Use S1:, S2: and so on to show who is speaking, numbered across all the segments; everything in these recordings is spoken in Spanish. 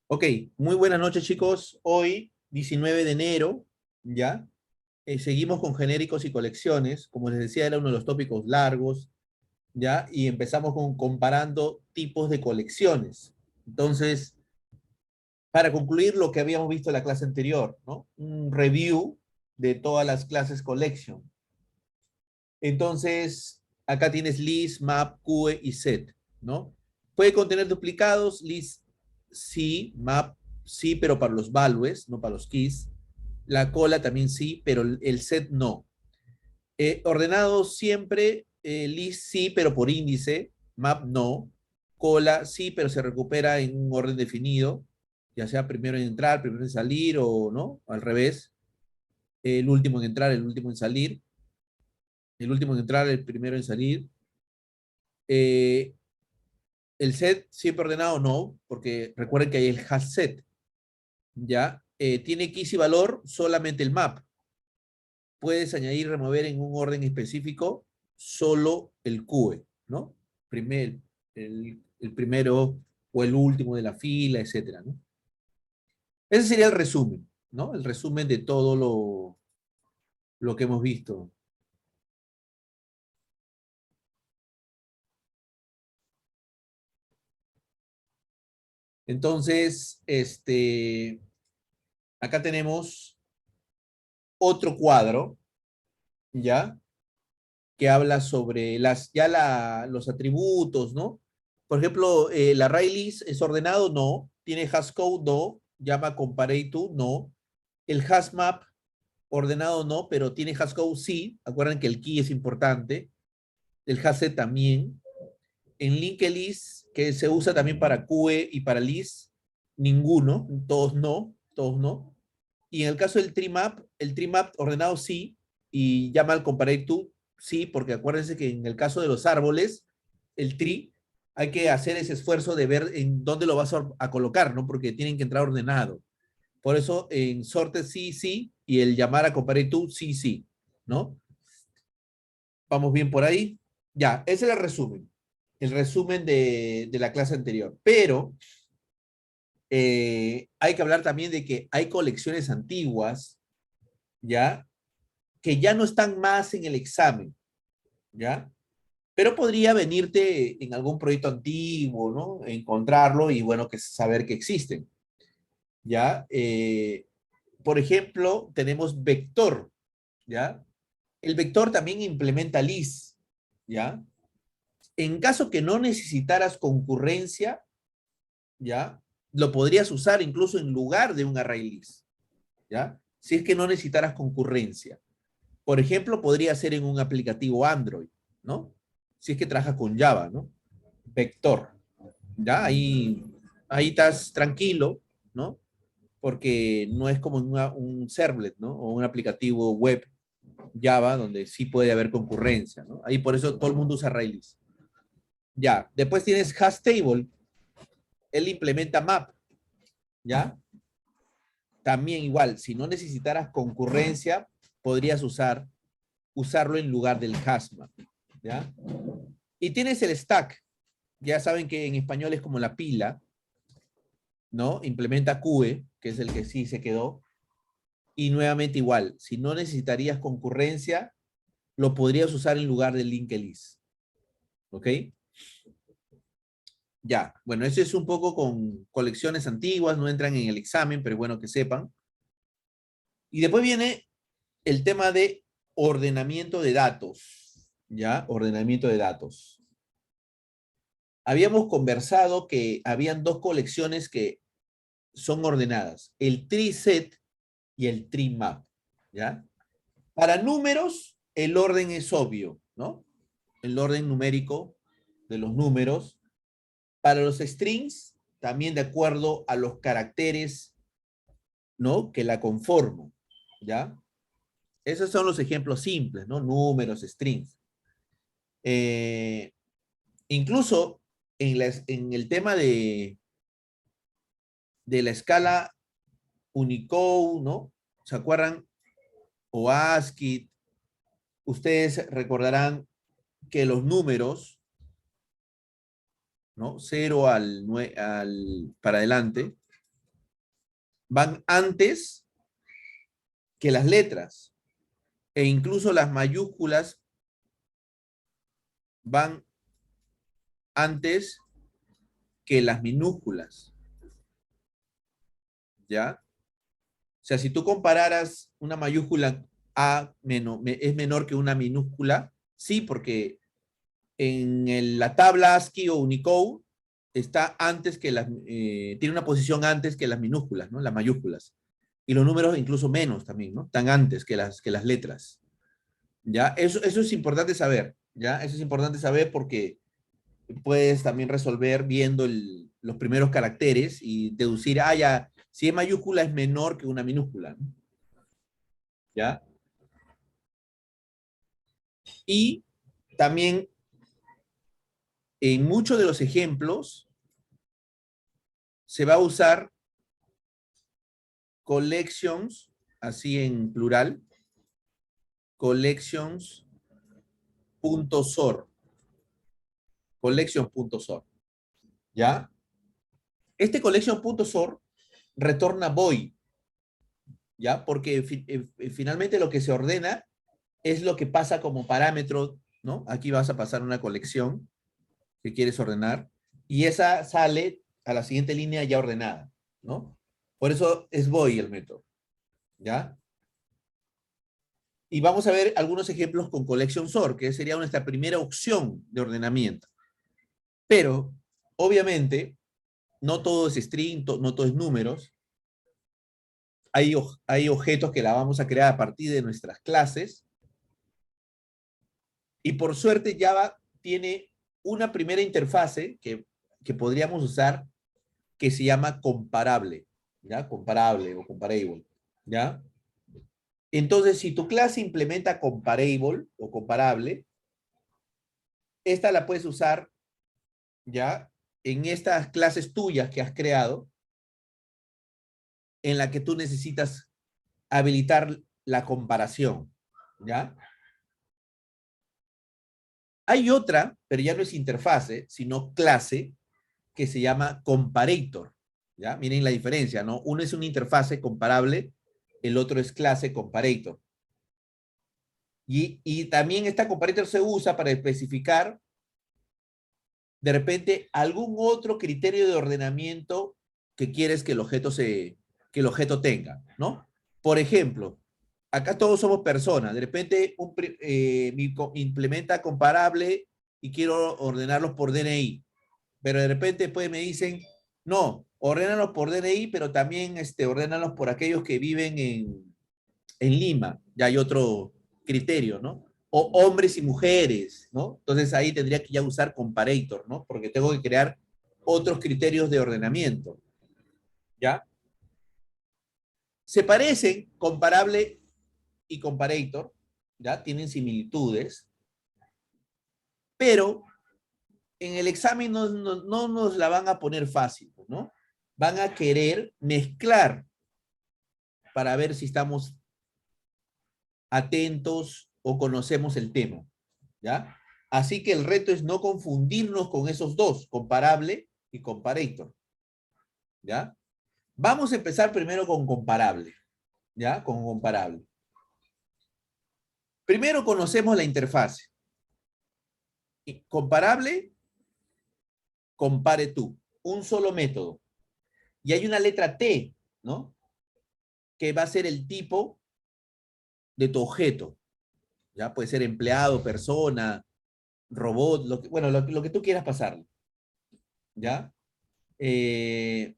S1: Ok, muy buenas noches chicos. Hoy, 19 de enero, ¿ya? Seguimos con genéricos y colecciones. Como les decía, era uno de los tópicos largos, ¿ya? Y empezamos con comparando tipos de colecciones. Entonces, para concluir lo que habíamos visto en la clase anterior, ¿no? Un review de todas las clases collection. Entonces, acá tienes list, map, QE y set, ¿no? Puede contener duplicados, list sí, map sí, pero para los values, no para los keys. La cola también sí, pero el set no. Ordenado siempre, list sí, pero por índice, map no. Cola sí, pero se recupera en un orden definido, ya sea primero en entrar, primero en salir o no, al revés. El último en entrar, el último en salir. El último en entrar, el primero en salir. Eh, el set siempre ordenado no, porque recuerden que hay el hash set, ¿ya? Tiene keys y valor solamente el map. Puedes añadir y remover en un orden específico solo el QE, ¿no? Primer, el primero o el último de la fila, etcétera, ¿no? Ese sería el resumen, ¿no? El resumen de todo lo que hemos visto. Entonces, acá tenemos otro cuadro, ¿ya? Que habla sobre los atributos, ¿no? Por ejemplo, el array list es ordenado, no. Tiene hash code, no. Llama comparator, no. El hash map ordenado, no, pero tiene hash code, sí. Acuerdan que el key es importante. El hash set también. En linked list, que se usa también para QE y para list, ninguno, todos no, todos no. Y en el caso del tree map, el tree map ordenado sí, y llama al comparator sí, porque acuérdense que en el caso de los árboles, el tree, hay que hacer ese esfuerzo de ver en dónde lo vas a colocar, ¿no? Porque tienen que entrar ordenado. Por eso en sorted sí, sí, y el llamar a comparator sí, sí, ¿no? Vamos bien por ahí. Ya, ese es el resumen de la clase anterior. Pero hay que hablar también de que hay colecciones antiguas, ¿ya? Que ya no están más en el examen, ¿ya? Pero podría venirte en algún proyecto antiguo, ¿no? Encontrarlo y bueno, que saber que existen, ¿ya? Por ejemplo, tenemos vector, ¿ya? El vector también implementa list, ¿ya? En caso que no necesitaras concurrencia, ¿ya? Lo podrías usar incluso en lugar de un array list, ¿ya? Si es que no necesitaras concurrencia. Por ejemplo, podría ser en un aplicativo Android, ¿no? Si es que trabaja con Java, ¿no? Vector, ¿ya? Ahí estás tranquilo, ¿no? Porque no es como un servlet, ¿no? O un aplicativo web Java donde sí puede haber concurrencia, ¿no? Ahí por eso todo el mundo usa Rails. Ya, después tienes hash table, él implementa map, ¿ya? También igual, si no necesitaras concurrencia, podrías usarlo en lugar del hash map, ¿ya? Y tienes el stack, ya saben que en español es como la pila, ¿no? Implementa QE, que es el que sí se quedó. Y nuevamente igual, si no necesitarías concurrencia, lo podrías usar en lugar del linked list. ¿Ok? Ya, bueno, eso es un poco con colecciones antiguas, no entran en el examen, pero bueno que sepan. Y después viene el tema de ordenamiento de datos, ¿ya? Ordenamiento de datos. Habíamos conversado que habían dos colecciones que son ordenadas, el tree set y el tree map, ¿ya? Para números, el orden es obvio, ¿no? El orden numérico de los números. Para los strings, también de acuerdo a los caracteres, ¿no? Que la conforman, ¿ya? Esos son los ejemplos simples, ¿no? Números, strings. Eh, incluso en el tema de la escala Unicode, ¿no? ¿Se acuerdan? O ASCII, ustedes recordarán que los números, ¿no? 0 para adelante, van antes que las letras. E incluso las mayúsculas van antes que las minúsculas. ¿Ya? O sea, si tú compararas una mayúscula A es menor que una minúscula, sí, porque en la tabla ASCII o Unicode está antes que tiene una posición antes que las minúsculas, ¿no? Las mayúsculas. Y los números incluso menos también, ¿no? Están antes que las letras. ¿Ya? Eso es importante saber, ¿ya? Eso es importante saber porque puedes también resolver viendo los primeros caracteres y deducir, ya, si es mayúscula es menor que una minúscula, ¿no? ¿Ya? Y también en muchos de los ejemplos se va a usar collections, así en plural, collections.sort, collections.sort, ¿ya? Este collection.sort retorna void, ¿ya? Porque finalmente lo que se ordena es lo que pasa como parámetro, ¿no? Aquí vas a pasar una colección que quieres ordenar y esa sale a la siguiente línea ya ordenada, ¿no? Por eso es void el método, ¿ya? Y vamos a ver algunos ejemplos con collection sort, que sería nuestra primera opción de ordenamiento. Pero, obviamente, no todo es string, no todo es números. Hay objetos que la vamos a crear a partir de nuestras clases. Y por suerte Java tiene una primera interfase que podríamos usar que se llama comparable, ¿ya? Comparable o comparable, ¿ya? Entonces, si tu clase implementa comparable o comparable, esta la puedes usar, ¿ya? En estas clases tuyas que has creado, en la que tú necesitas habilitar la comparación, ¿ya? Hay otra, pero ya no es interfase, sino clase, que se llama comparator, ¿ya? Miren la diferencia, ¿no? Uno es una interfase comparable, el otro es clase comparator. Y también esta comparator se usa para especificar de repente algún otro criterio de ordenamiento que quieres que que el objeto tenga, ¿no? Por ejemplo, acá todos somos personas, de repente implementa comparable y quiero ordenarlos por DNI, pero de repente después me dicen, no, ordénalos por DNI, pero también ordénalos por aquellos que viven en Lima, ya hay otro criterio, ¿no? O hombres y mujeres, ¿no? Entonces ahí tendría que ya usar comparator, ¿no? Porque tengo que crear otros criterios de ordenamiento, ¿ya? Se parecen comparable y comparator, ¿ya? Tienen similitudes, pero en el examen no nos la van a poner fácil, ¿no? Van a querer mezclar para ver si estamos atentos o conocemos el tema, ¿ya? Así que el reto es no confundirnos con esos dos, comparable y comparator, ¿ya? Vamos a empezar primero con comparable, ¿ya? Con comparable. Primero conocemos la interfase. Comparable, compare tú. Un solo método. Y hay una letra T, ¿no? Que va a ser el tipo de tu objeto. ¿Ya? Puede ser empleado, persona, robot, bueno, lo que tú quieras pasarle. ¿Ya? Eh,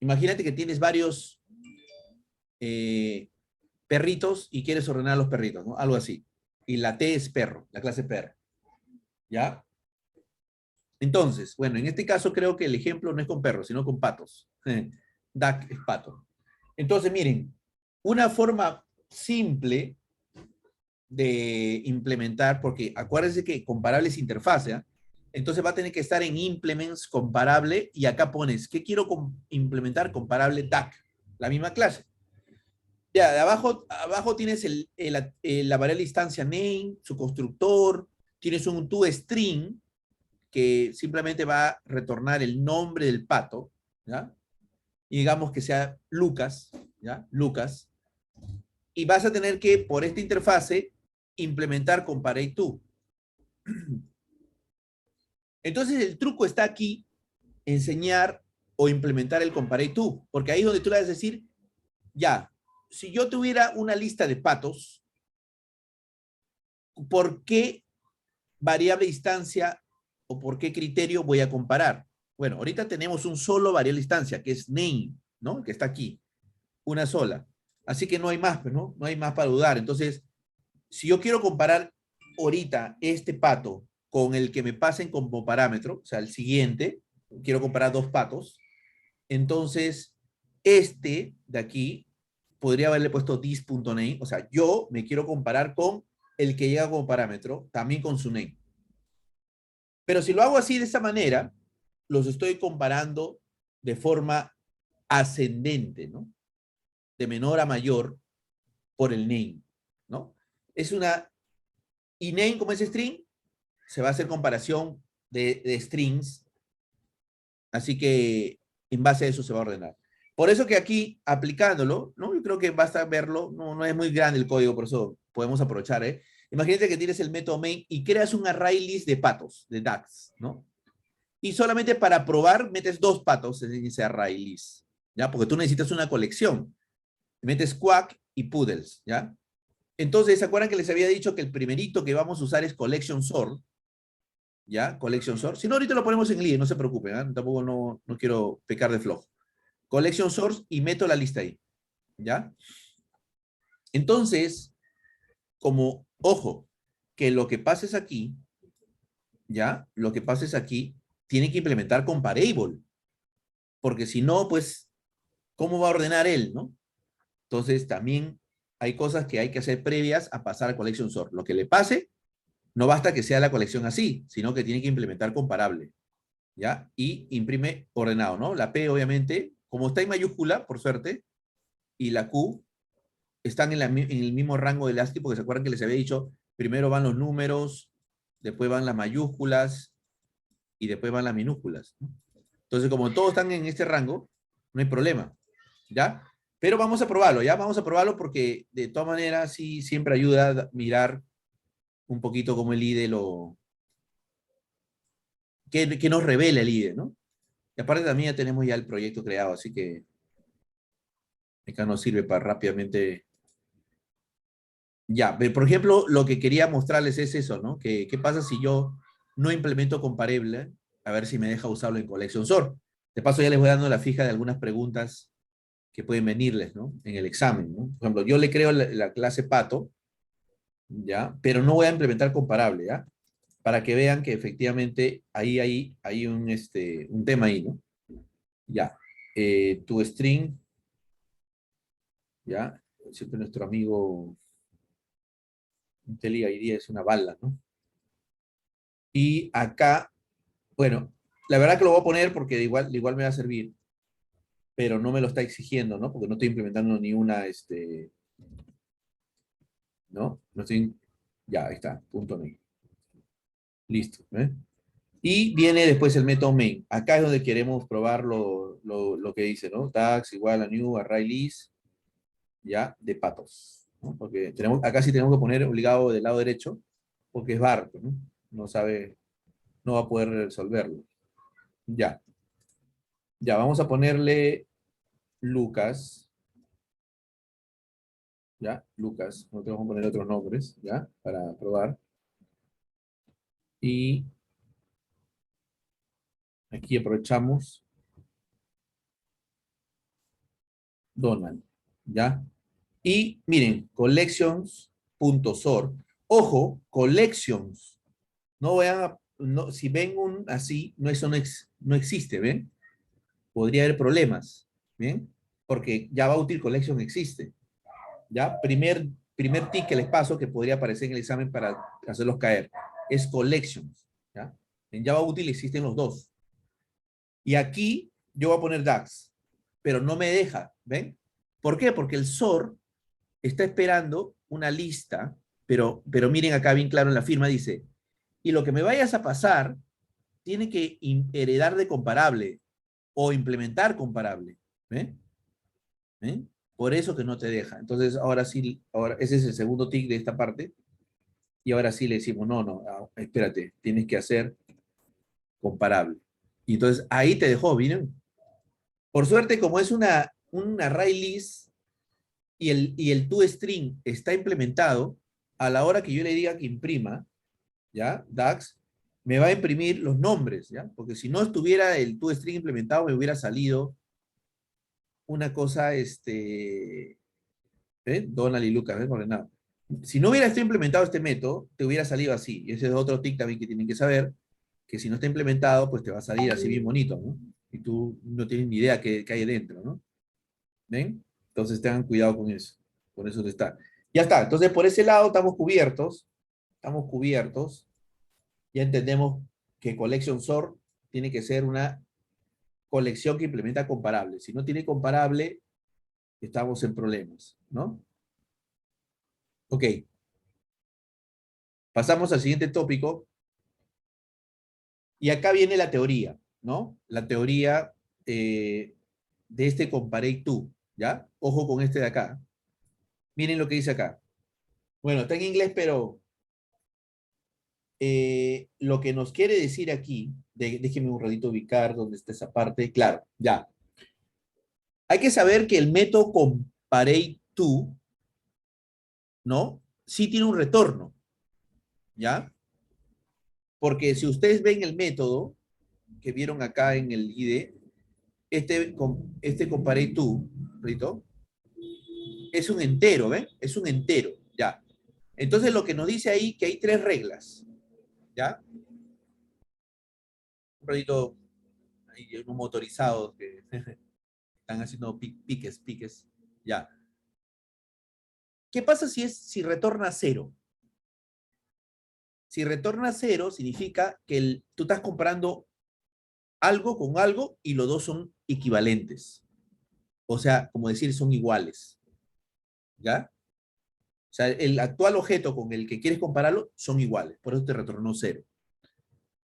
S1: Imagínate que tienes varios perritos y quieres ordenar a los perritos, ¿no? Algo así. Y la T es perro, la clase perro. ¿Ya? Entonces, bueno, en este caso creo que el ejemplo no es con perros, sino con patos. Duck es pato. Entonces, miren, una forma simple de implementar, porque acuérdense que comparable es interfase, ¿eh? Entonces va a tener que estar en implements comparable y acá pones, ¿qué quiero implementar? Comparable DAC, la misma clase. Ya, de abajo tienes la variable instancia name, su constructor, tienes un toString que simplemente va a retornar el nombre del pato, ¿ya? y digamos que sea Lucas, ¿ya? Lucas, y vas a tener que, por esta interfase, implementar CompareTo. Entonces, el truco está aquí, enseñar o implementar el CompareTo, porque ahí es donde tú le vas a decir, ya, si yo tuviera una lista de patos, ¿por qué variable instancia o por qué criterio voy a comparar? Bueno, ahorita tenemos un solo variable instancia, que es name, ¿no? Que está aquí, una sola. Así que no hay más, pues, ¿no? No hay más para dudar. Entonces, si yo quiero comparar ahorita este pato con el que me pasen como parámetro, o sea, el siguiente, quiero comparar dos patos, entonces este de aquí podría haberle puesto this.name, o sea, yo me quiero comparar con el que llega como parámetro, también con su name. Pero si lo hago así de esta manera, los estoy comparando de forma ascendente, ¿no? De menor a mayor por el name, ¿no? Es una... Y name, como es string, se va a hacer comparación de strings, así que en base a eso se va a ordenar. Por eso que aquí, aplicándolo, ¿no? Yo creo que basta verlo, no es muy grande el código, por eso podemos aprovechar, ¿eh? Imagínate que tienes el método main y creas un array list de patos, de DAX, ¿no? Y solamente para probar metes dos patos en ese array list, ¿ya? Porque tú necesitas una colección. Metes quack y poodles, ¿ya? Entonces, ¿se acuerdan que les había dicho que el primerito que vamos a usar es collection sort? ¿Ya? Collection sort. Si no, ahorita lo ponemos en línea, no se preocupen, ¿eh? Tampoco no quiero pecar de flojo. Collection source y meto la lista ahí, ¿ya? Entonces, como, ojo, que lo que pases aquí, ¿ya? Lo que pases aquí, tiene que implementar comparable, porque si no, pues, ¿cómo va a ordenar él, no? Entonces, también hay cosas que hay que hacer previas a pasar a collection sort. Lo que le pase, no basta que sea la colección así, sino que tiene que implementar comparable, ¿ya? Y imprime ordenado, ¿no? La P, obviamente, como está en mayúscula, por suerte, y la Q están en el mismo rango de ASCII, porque se acuerdan que les había dicho, primero van los números, después van las mayúsculas y después van las minúsculas, ¿no? Entonces, como todos están en este rango, no hay problema, ¿ya? Pero vamos a probarlo, ¿ya? Vamos a probarlo porque de todas maneras sí siempre ayuda a mirar un poquito cómo el IDE lo... que nos revela el IDE, ¿no? Y aparte también ya tenemos ya el proyecto creado, así que acá nos sirve para rápidamente... Ya, por ejemplo, lo que quería mostrarles es eso, ¿no? ¿Qué pasa si yo no implemento comparable? A ver si me deja usarlo en Collection Sort. De paso ya les voy dando la fija de algunas preguntas que pueden venirles, ¿no? En el examen, ¿no? Por ejemplo, yo le creo la clase pato, ¿ya? Pero no voy a implementar comparable, ¿ya? Para que vean que efectivamente ahí hay un tema ahí, ¿no? Ya. Tu string, ¿ya? Siempre nuestro amigo Intel ID es una bala, ¿no? Y acá, bueno, la verdad que lo voy a poner porque igual me va a servir, pero no me lo está exigiendo, ¿no? Porque no estoy implementando ni una, ¿no? No estoy, ya, ahí está, punto main. Listo, ¿eh? Y viene después el método main. Acá es donde queremos probar lo que dice, ¿no? Tags igual a new array list, ya, de patos, ¿no? Porque acá sí tenemos que poner obligado del lado derecho, porque es bar, ¿no? No sabe, no va a poder resolverlo. Ya. Ya, vamos a ponerle Lucas. ¿Ya? Lucas. No tengo que poner otros nombres, ¿ya? Para probar. Y aquí aprovechamos Donald, ¿ya? Y miren, collections.sort. Ojo, collections. No vean, no, si ven un así, no, eso no existe, ¿ven? Podría haber problemas, ¿ven? Porque Java Util Collection existe, ¿ya? Primer tick que les paso que podría aparecer en el examen para hacerlos caer es collections, ¿ya? En Java Util existen los dos. Y aquí yo voy a poner DAX, pero no me deja, ¿ven? ¿Por qué? Porque el SOR está esperando una lista, pero miren acá bien claro en la firma, dice, y lo que me vayas a pasar tiene que heredar de comparable o implementar comparable. ¿Ve? ¿Eh? Por eso que no te deja. Entonces, ahora sí, ahora, ese es el segundo tic de esta parte. Y ahora sí le decimos, no, no, espérate, tienes que hacer comparable. Y entonces ahí te dejó, ¿miren? Por suerte, como es un array list y el toString está implementado, a la hora que yo le diga que imprima, ¿ya? DAX, me va a imprimir los nombres, ¿ya? Porque si no estuviera el toString implementado, me hubiera salido una cosa, Donald y Lucas, ¿ves? Ordenado. Si no hubiera estado implementado este método, te hubiera salido así. Y ese es otro tic también que tienen que saber, que si no está implementado, pues te va a salir así bien bonito, ¿no? Y tú no tienes ni idea qué hay dentro, ¿no? ¿Ven? Entonces tengan cuidado con eso. Por eso está. Ya está. Entonces, por ese lado estamos cubiertos. Estamos cubiertos. Ya entendemos que Collection Sort tiene que ser una colección que implementa comparable. Si no tiene comparable, estamos en problemas, ¿no? Ok. Pasamos al siguiente tópico. Y acá viene la teoría, ¿no? La teoría de este compare to, ¿ya? Ojo con este de acá. Miren lo que dice acá. Bueno, está en inglés, pero lo que nos quiere decir aquí, déjeme un ratito ubicar dónde está esa parte. Claro, ya. Hay que saber que el método compare to, ¿no? Sí tiene un retorno, ¿ya? Porque si ustedes ven el método que vieron acá en el IDE, este compare to, ¿rito? Es un entero, ¿ven? Es un entero, ya. Entonces lo que nos dice ahí que hay tres reglas, ¿ya? Un ratito, hay unos motorizados que están haciendo piques, ya. ¿Qué pasa si retorna cero? Si retorna cero, significa que tú estás comparando algo con algo y los dos son equivalentes. O sea, como decir, son iguales, ¿ya? O sea, el actual objeto con el que quieres compararlo son iguales, por eso te retornó cero.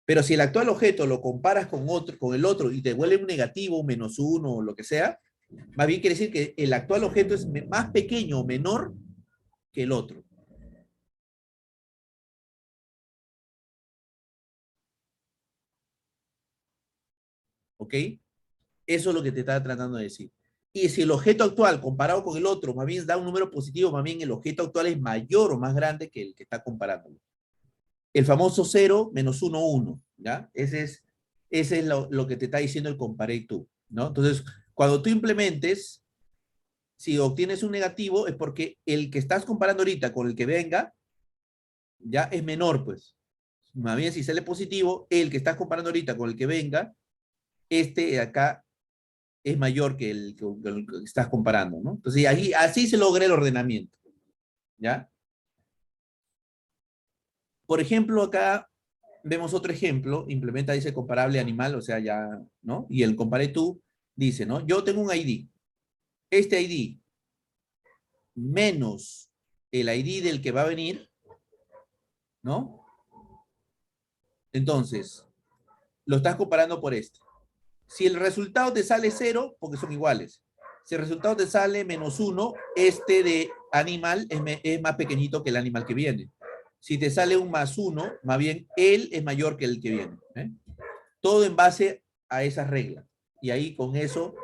S1: Pero si el actual objeto lo comparas con el otro y te vuelve un negativo, un menos uno o lo que sea, más bien quiere decir que el actual objeto es más pequeño o menor que el otro. ¿Ok? Eso es lo que te está tratando de decir. Y si el objeto actual comparado con el otro más bien da un número positivo, más bien el objeto actual es mayor o más grande que el que está comparándolo. El famoso 0, menos 1, 1, ¿ya? Ese es lo que te está diciendo el compare to, ¿no? Entonces, cuando tú implementes, si obtienes un negativo, es porque el que estás comparando ahorita con el que venga, ya es menor, pues. Más bien, si sale positivo, el que estás comparando ahorita con el que venga, este de acá es mayor que el que estás comparando, ¿no? Entonces, así se logra el ordenamiento, ¿ya? Por ejemplo, acá vemos otro ejemplo, implementa, dice comparable animal, o sea, ya, ¿no? Y el compare to dice, ¿no? Yo tengo un ID. Este ID menos el ID del que va a venir, ¿no? Entonces, lo estás comparando por este. Si el resultado te sale 0, porque son iguales. Si el resultado te sale menos 1, este de animal es más pequeñito que el animal que viene. Si te sale un más 1, más bien él es mayor que el que viene. Todo en base a esas reglas. Y ahí con eso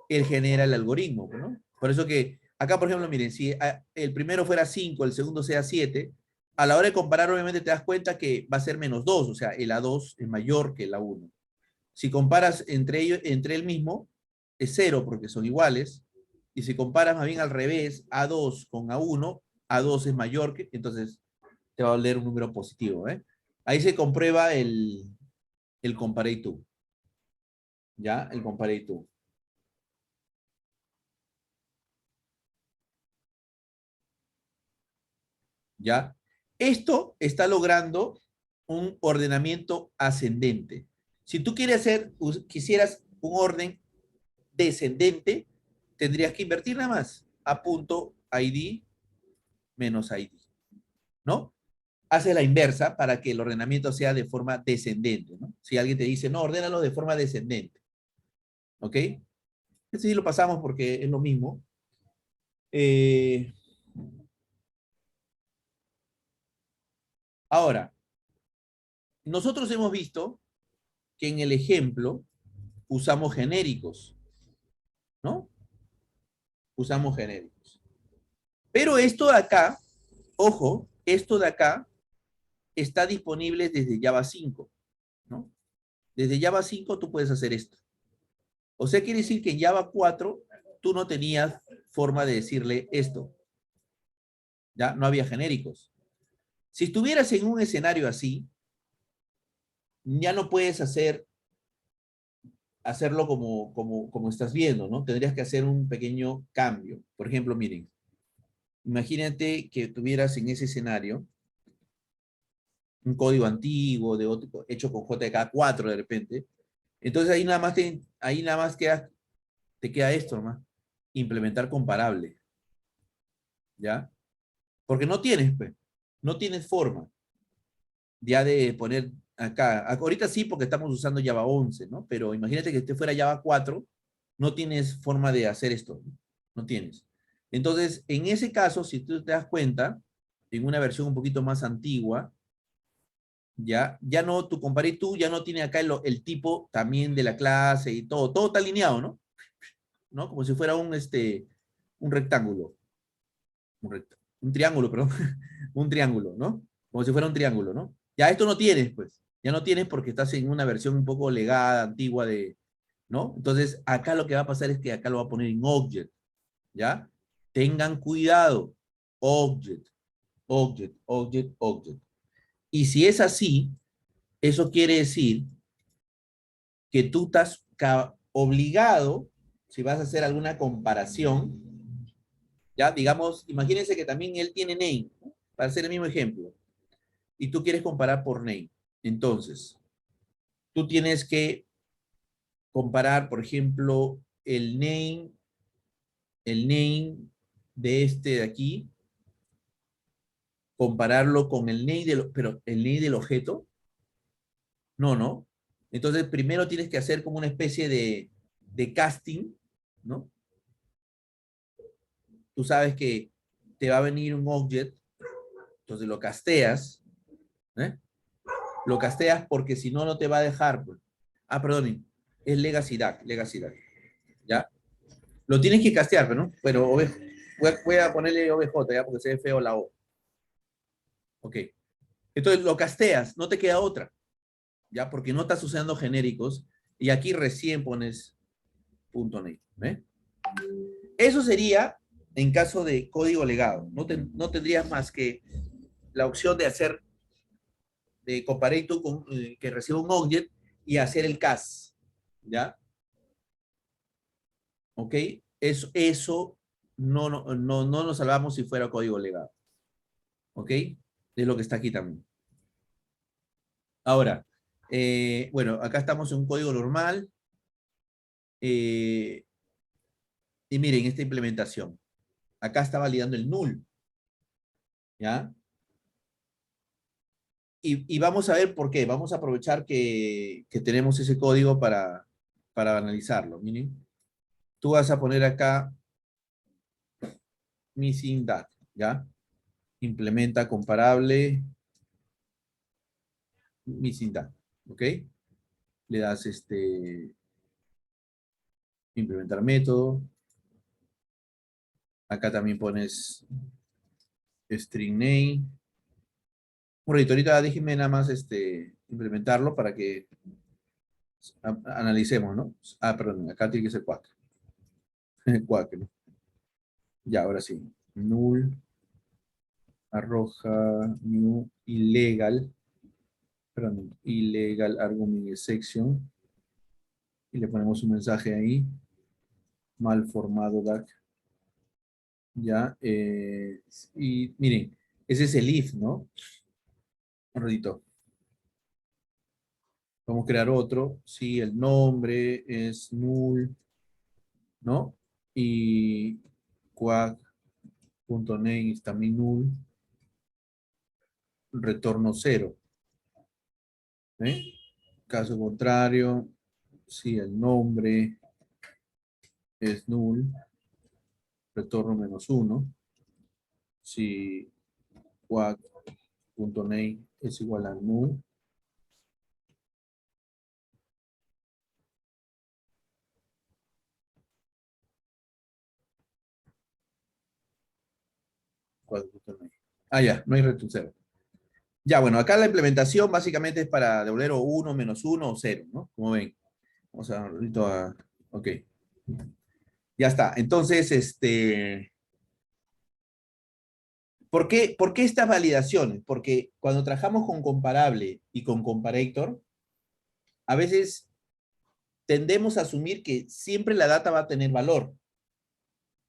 S1: él genera el algoritmo, ¿no? Por eso que acá, por ejemplo, miren, si el primero fuera 5, el segundo sea 7, a la hora de comparar obviamente te das cuenta que va a ser menos 2, o sea, el A2 es mayor que el A1. Si comparas entre ellos, entre el mismo, es 0 porque son iguales. Y si comparas más bien al revés, A2 con A1, A2 es mayor que, entonces te va a valer un número positivo, ¿eh? Ahí se comprueba el compare to. ¿Ya? El compare to. ¿Ya? Esto está logrando un ordenamiento ascendente. Si tú quisieras un orden descendente, tendrías que invertir nada más a punto ID menos ID, ¿no? Hace la inversa para que el ordenamiento sea de forma descendente, ¿no? Si alguien te dice, no, ordénalo de forma descendente, ¿ok? Este sí lo pasamos porque es lo mismo. Eh, Ahora, nosotros hemos visto que en el ejemplo usamos genéricos, ¿no? Usamos genéricos. Pero esto de acá, ojo, esto de acá está disponible desde Java 5, ¿no? Desde Java 5 tú puedes hacer esto. O sea, quiere decir que en Java 4 tú no tenías forma de decirle esto. Ya no había genéricos. Si estuvieras en un escenario así, ya no puedes hacerlo como estás viendo, ¿no? Tendrías que hacer un pequeño cambio. Por ejemplo, miren, imagínate que tuvieras en ese escenario un código antiguo de otro, hecho con JK4 de repente. Entonces ahí nada más te queda esto nomás. Implementar comparable. ¿Ya? Porque no tienes, pues, no tienes forma ya de poner acá. Ahorita sí, porque estamos usando Java 11, ¿no? Pero imagínate que este fuera Java 4, no tienes forma de hacer esto, ¿no? No tienes. Entonces, en ese caso, si tú te das cuenta, en una versión un poquito más antigua, ya no, tu comparé tú ya no tiene acá el tipo también de la clase y todo está alineado, ¿no? ¿No? Como si fuera un rectángulo, un triángulo, perdón, un triángulo, ¿no? Como si fuera un triángulo, ¿no? Ya esto no tienes, pues, ya no tienes porque estás en una versión un poco legada, antigua ¿no? Entonces, acá lo que va a pasar es que acá lo va a poner en object, ¿ya? Tengan cuidado, object, object, object, object. Y si es así, eso quiere decir que tú estás obligado, si vas a hacer alguna comparación, ya, digamos, imagínense que también él tiene name, ¿no? Para hacer el mismo ejemplo, y tú quieres comparar por name. Entonces, tú tienes que comparar, por ejemplo, el name de este de aquí, compararlo con el name pero el name del objeto, no, ¿no? Entonces, primero tienes que hacer como una especie de casting, ¿no? Tú sabes que te va a venir un object, entonces lo casteas, ¿eh? Lo casteas porque si no, no te va a dejar, pues. Perdón, es Legacy DAC, ¿ya? Lo tienes que castear, ¿no? Pero voy a ponerle OBJ, ¿ya? Porque se ve feo la O. Ok. Entonces lo casteas, no te queda otra, ¿ya? Porque no estás usando genéricos y aquí recién pones .NET, ¿eh? Eso sería en caso de código legado. No tendrías más que la opción de hacer, de comparator que reciba un object y hacer el cast, ¿ya? ¿Ok? Eso no nos salvamos si fuera código legado. ¿Ok? Es lo que está aquí también. Ahora, bueno, acá estamos en un código normal. eh, y miren, esta implementación. Acá está validando el null, ¿ya? Y vamos a ver por qué. Vamos a aprovechar que tenemos ese código para analizarlo. Miren, tú vas a poner acá missing that, ¿ya? Implementa comparable missing that, ¿ok? Le das implementar método. Acá también pones string name. Un ratito, ahorita déjenme nada más implementarlo para que analicemos, ¿no? Perdón, acá tiene que ser 4. 4, ¿no? Ya, ahora sí. Null arroja new illegal, perdón, illegal argument section, y le ponemos un mensaje ahí, mal formado DAC. Ya, y miren, ese es el if, ¿no? Un ratito. Vamos a crear otro. Sí, el nombre es null, ¿no? Y quack.name es también null. Retorno 0. ¿Eh? Caso contrario, sí, el nombre es null, retorno -1. Si quack.name es igual a null, quack.name. Ah, ya, no hay return 0. Ya, bueno, acá la implementación básicamente es para devolver o 1, -1 o 0, ¿no? Como ven. Vamos a ahorita a... Ok. Ya está. Entonces, ¿por qué estas validaciones? Porque cuando trabajamos con comparable y con comparator, a veces tendemos a asumir que siempre la data va a tener valor,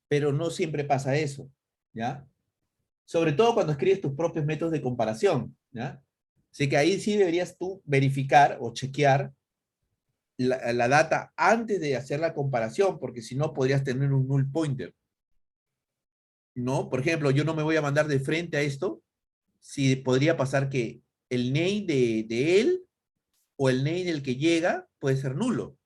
S1: pero no siempre pasa eso, ¿ya? Sobre todo cuando escribes tus propios métodos de comparación, ¿ya? Así que ahí sí deberías tú verificar o chequear la data antes de hacer la comparación, porque si no podrías tener un null pointer, ¿no? Por ejemplo, yo no me voy a mandar de frente a esto, si podría pasar que el name de él o el name del que llega puede ser nulo,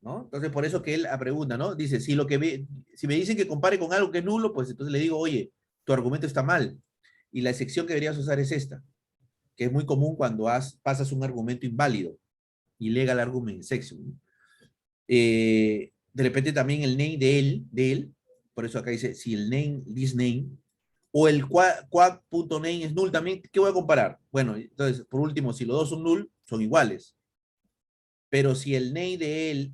S1: ¿no? Entonces, por eso que él pregunta, ¿no? Dice, si me dicen que compare con algo que es nulo, pues entonces le digo, oye, tu argumento está mal. Y la excepción que deberías usar es esta, que es muy común cuando pasas un argumento inválido, illegal argument exception, ¿no? De repente también el name de él, por eso acá dice, si el name, this name, o el quack.name es null también, ¿qué voy a comparar? Bueno, entonces, por último, si los dos son null, son iguales. Pero si el name de él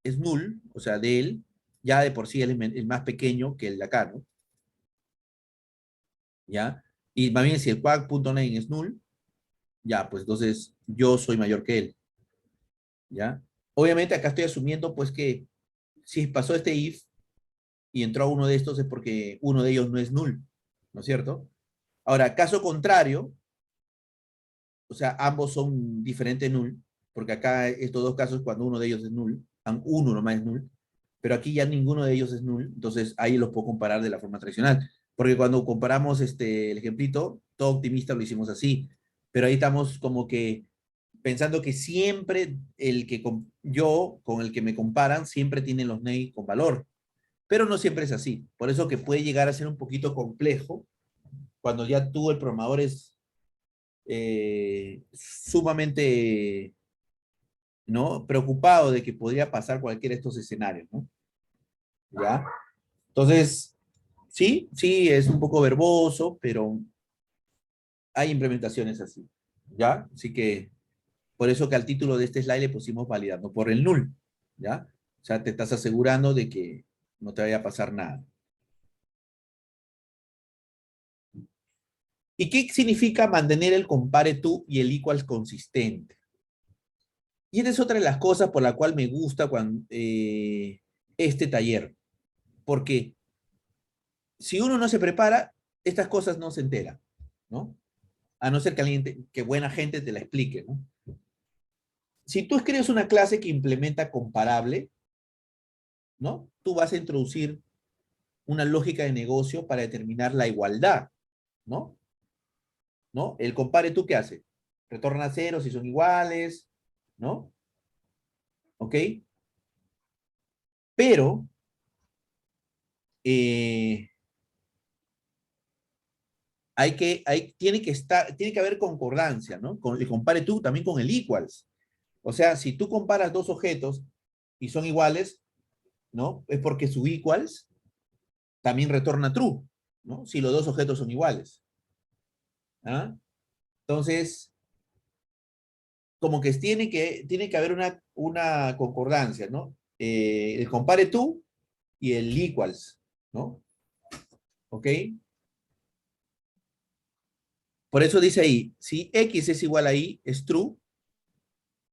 S1: es null, o sea, de él, ya de por sí él es el más pequeño que el de acá, ¿no? ¿Ya? Y más bien, si el quack.name es null, ya, pues entonces yo soy mayor que él, ¿ya? Obviamente acá estoy asumiendo, pues, que si pasó este if y entró a uno de estos es porque uno de ellos no es null, ¿no es cierto? Ahora, caso contrario, o sea, ambos son diferentes null, porque acá estos dos casos cuando uno de ellos es null, uno nomás es null, pero aquí ya ninguno de ellos es null, entonces ahí los puedo comparar de la forma tradicional, porque cuando comparamos el ejemplito, todo optimista lo hicimos así, pero ahí estamos como que pensando que siempre yo con el que me comparan siempre tiene los ney con valor, pero no siempre es así, por eso que puede llegar a ser un poquito complejo cuando ya tú, el programador, es sumamente, ¿no? Preocupado de que podría pasar cualquiera de estos escenarios, ¿no? ¿Ya? Entonces, sí, sí, es un poco verboso, pero hay implementaciones así, ¿ya? Así que, por eso que al título de este slide le pusimos validando por el null, ¿ya? O sea, te estás asegurando de que no te vaya a pasar nada. ¿Y qué significa mantener el compare to y el equals consistente? Y esta es otra de las cosas por la cual me gusta este taller. Porque si uno no se prepara, estas cosas no se enteran, ¿no? A no ser que que buena gente te la explique, ¿no? Si tú escribes una clase que implementa comparable, ¿no? Tú vas a introducir una lógica de negocio para determinar la igualdad, ¿no? ¿No? El compare tú, ¿qué hace? Retorna cero si son iguales, ¿no? ¿Ok? Pero, eh, tiene que haber concordancia, ¿no? El compare tú también con el equals. O sea, si tú comparas dos objetos y son iguales, ¿no? Es porque su equals también retorna true, ¿no? Si los dos objetos son iguales. ¿Ah? Entonces, como que tiene que haber una concordancia, ¿no? El compare tú y el equals, ¿no? ¿Ok? Por eso dice ahí, si X es igual a Y, es true,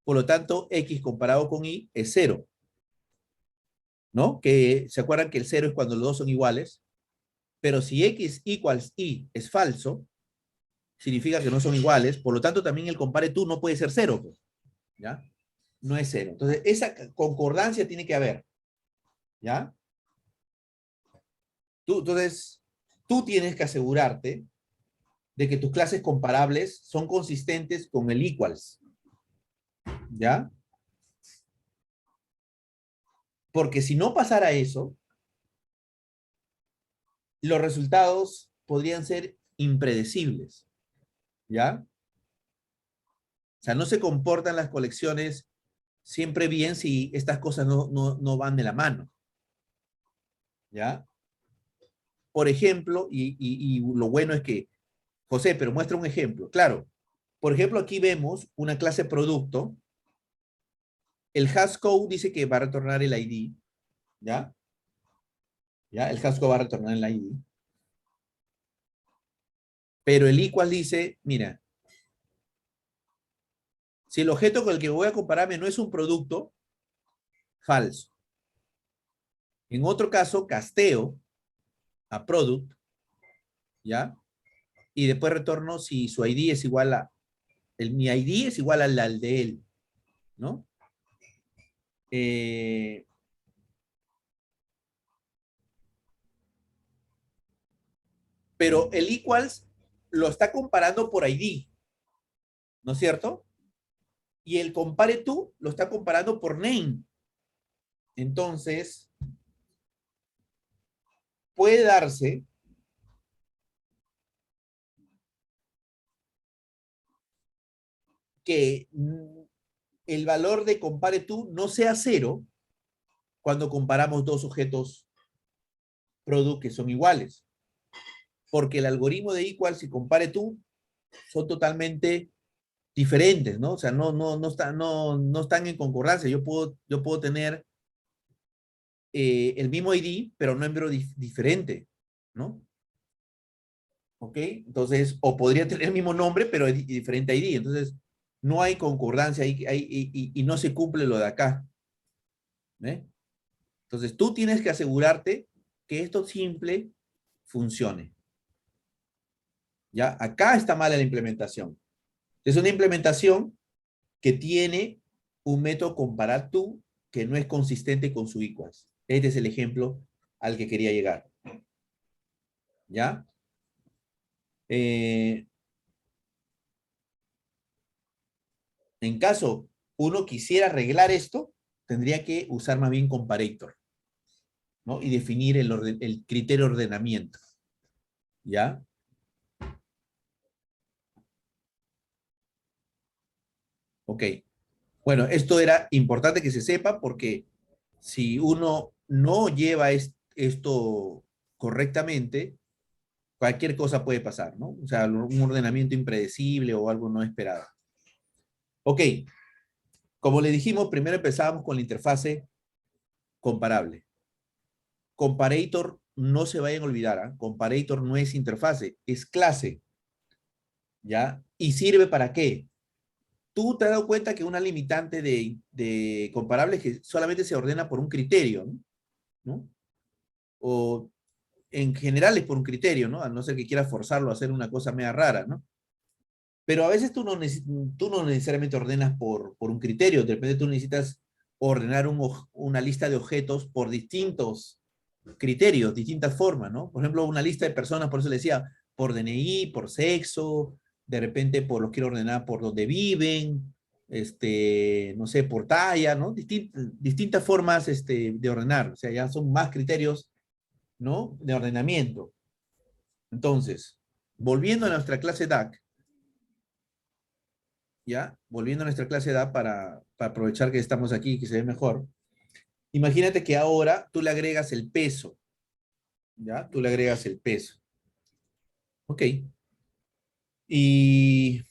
S1: por lo tanto, X comparado con Y es cero, ¿no? Que se acuerdan que el cero es cuando los dos son iguales, pero si X equals Y es falso, significa que no son iguales, por lo tanto también el compare tú no puede ser cero, pues, ¿ya? No es cero. Entonces, esa concordancia tiene que haber, ¿ya? Entonces, tú tienes que asegurarte de que tus clases comparables son consistentes con el equals, ¿ya? Porque si no pasara eso, los resultados podrían ser impredecibles, ¿ya? O sea, no se comportan las colecciones siempre bien si estas cosas no van de la mano, ¿ya? Por ejemplo, y lo bueno es que, José, pero muestra un ejemplo. Claro, por ejemplo, aquí vemos una clase producto. El hashcode dice que va a retornar el ID, ¿ya? ¿Ya? El hashcode va a retornar el ID. Pero el equal dice, mira, si el objeto con el que voy a compararme no es un producto, falso. En otro caso, casteo a product, ¿ya? Y después retorno si su ID es igual a, mi ID es igual al de él, ¿no? Eh, pero el equals lo está comparando por ID, ¿no es cierto? Y el compare tú lo está comparando por name. Entonces, puede darse que el valor de compare tú no sea cero cuando comparamos dos objetos product que son iguales. Porque el algoritmo de equals y compare tú son totalmente diferentes, ¿no? O sea, no están en concordancia. Yo puedo tener el mismo ID, pero número diferente, ¿no? ¿Ok? Entonces, o podría tener el mismo nombre, pero diferente ID. Entonces, no hay concordancia y no se cumple lo de acá. ¿Eh? Entonces, tú tienes que asegurarte que esto simple funcione. ¿Ya? Acá está mala la implementación. Es una implementación que tiene un método comparar tú que no es consistente con su equals. Este es el ejemplo al que quería llegar. ¿Ya? Eh, en caso uno quisiera arreglar esto, tendría que usar más bien comparator, ¿no? Y definir el criterio de ordenamiento. ¿Ya? Ok. Bueno, esto era importante que se sepa porque si uno no lleva esto correctamente, cualquier cosa puede pasar, ¿no? O sea, un ordenamiento impredecible o algo no esperado. Ok, como le dijimos, primero empezábamos con la interfase comparable. Comparator, no se vayan a olvidar, ¿eh? Comparator no es interfase, es clase, ¿ya? ¿Y sirve para qué? Tú te has dado cuenta que una limitante de comparable es que solamente se ordena por un criterio, ¿no? O en general es por un criterio, ¿no? A no ser que quieras forzarlo a hacer una cosa media rara, ¿no? Pero a veces tú no necesariamente ordenas por un criterio, de repente tú necesitas ordenar una lista de objetos por distintos criterios, distintas formas, ¿no? Por ejemplo, una lista de personas, por eso le decía, por DNI, por sexo, de repente los quiero ordenar por donde viven, no sé, por talla, ¿no? Distintas formas de ordenar, o sea, ya son más criterios, ¿no? De ordenamiento. Entonces, volviendo a nuestra clase DAC, ¿ya? Volviendo a nuestra clase DAC para aprovechar que estamos aquí y que se ve mejor. Imagínate que ahora tú le agregas el peso, ¿ya? Tú le agregas el peso. Ok. Y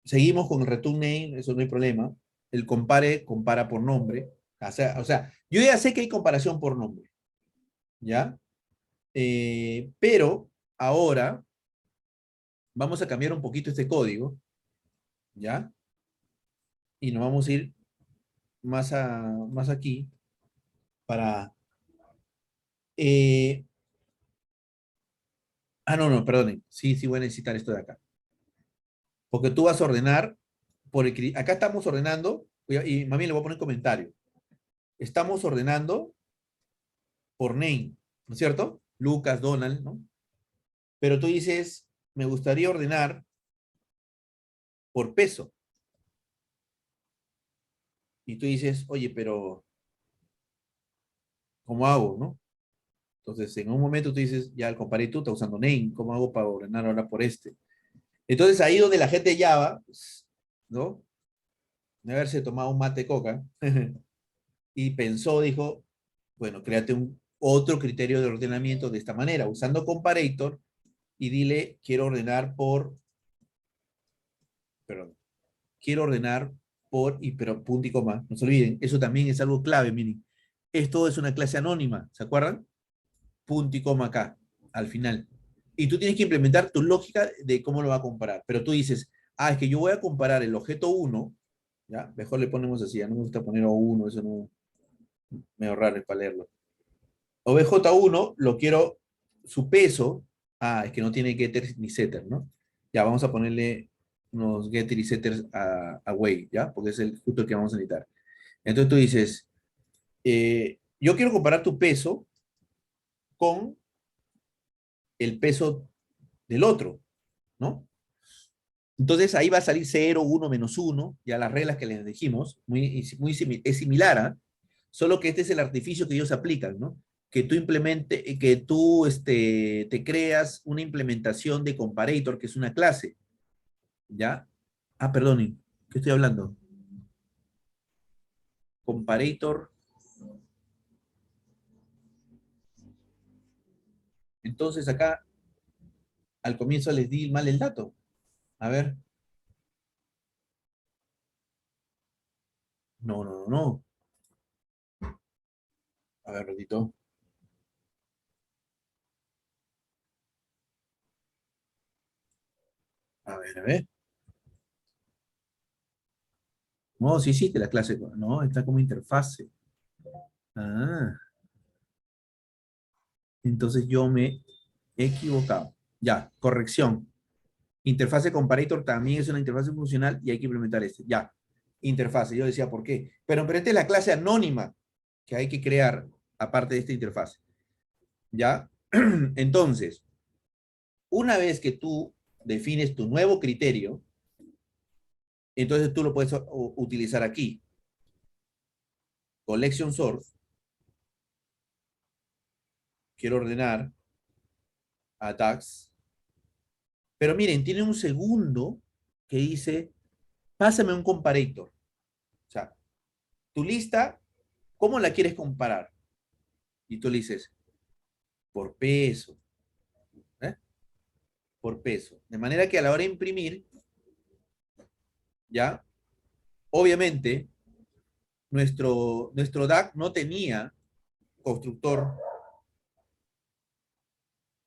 S1: seguimos con el return name, eso no hay problema. El compare, compara por nombre. O sea, yo ya sé que hay comparación por nombre, ¿ya? Pero ahora vamos a cambiar un poquito este código, ¿ya? Y nos vamos a ir más aquí para... eh, no, perdón. Sí, sí voy a necesitar esto de acá. Porque tú vas a ordenar acá estamos ordenando, y mami le voy a poner comentario. Estamos ordenando por name, ¿no es cierto? Lucas, Donald, ¿no? Pero tú dices, me gustaría ordenar por peso. y tú dices, oye, pero ¿cómo hago, no? Entonces, en un momento tú dices, ya el comparator está usando name, ¿cómo hago para ordenar ahora por este? Entonces, ahí donde la gente Java, pues, ¿no? De haberse tomado un mate coca y pensó, dijo, bueno, créate otro criterio de ordenamiento de esta manera, usando comparator y dile, quiero ordenar por, perdón, quiero ordenar por, y pero punto y coma, no se olviden, eso también es algo clave, miren. Esto es una clase anónima, ¿se acuerdan? Punto y coma acá, al final. Y tú tienes que implementar tu lógica de cómo lo va a comparar. Pero tú dices, es que yo voy a comparar el objeto uno, ¿ya? Mejor le ponemos así, ya no me gusta poner O1, eso no, medio raro para leerlo. OBJ1 lo quiero, su peso, es que no tiene getters ni setters, ¿no? Ya, vamos a ponerle unos getters y setters a way, ¿ya? Porque es justo el que vamos a necesitar. Entonces tú dices, yo quiero comparar tu peso con el peso del otro, ¿no? Entonces ahí va a salir 0, 1, menos 1, ya las reglas que les dijimos, es similar, ¿eh? Solo que este es el artificio que ellos aplican, ¿no? Que tú te creas una implementación de comparator, que es una clase, ¿ya? Perdonen, ¿qué estoy hablando? Comparator. Entonces acá, al comienzo les di mal el dato. A ver. No, no, no, no. A ver, ratito. A ver, a ver. No, sí hiciste la clase. No, está como interfase. Ah, entonces yo me he equivocado. Ya, corrección. Interfase comparator también es una interfase funcional y hay que implementar este. Ya, interfase. Yo decía, ¿por qué? Pero esta es la clase anónima que hay que crear aparte de esta interfase. ¿Ya? Entonces, una vez que tú defines tu nuevo criterio, entonces tú lo puedes utilizar aquí. Collection source. Quiero ordenar a tags. Pero miren, tiene un segundo que dice, pásame un comparator. O sea, tu lista, ¿cómo la quieres comparar? Y tú le dices, por peso, ¿eh? Por peso. De manera que a la hora de imprimir, ya, obviamente, nuestro DAC no tenía constructor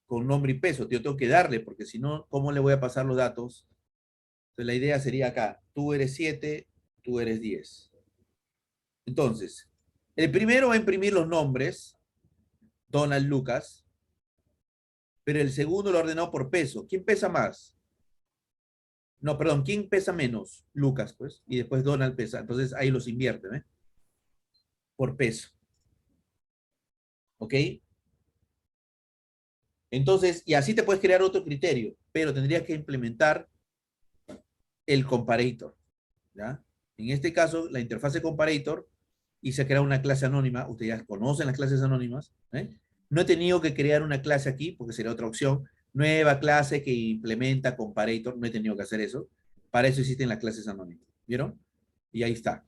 S1: con nombre y peso. Yo tengo que darle, porque si no, ¿cómo le voy a pasar los datos? Entonces, la idea sería acá, tú eres 7, tú eres 10. Entonces, el primero va a imprimir los nombres, Donald Lucas, pero el segundo lo ordenó por peso. ¿Quién pesa más? No, perdón, ¿quién pesa menos? Lucas, pues. Y después Donald pesa. Entonces ahí los invierte, ¿eh? Por peso. ¿Ok? Entonces, y así te puedes crear otro criterio, pero tendrías que implementar el comparator, ¿ya? En este caso, la interfase comparator y se crea una clase anónima. Ustedes ya conocen las clases anónimas, ¿eh? No he tenido que crear una clase aquí, porque sería otra opción. Nueva clase que implementa comparator, no he tenido que hacer eso. Para eso existen las clases anónimas, ¿vieron? Y ahí está,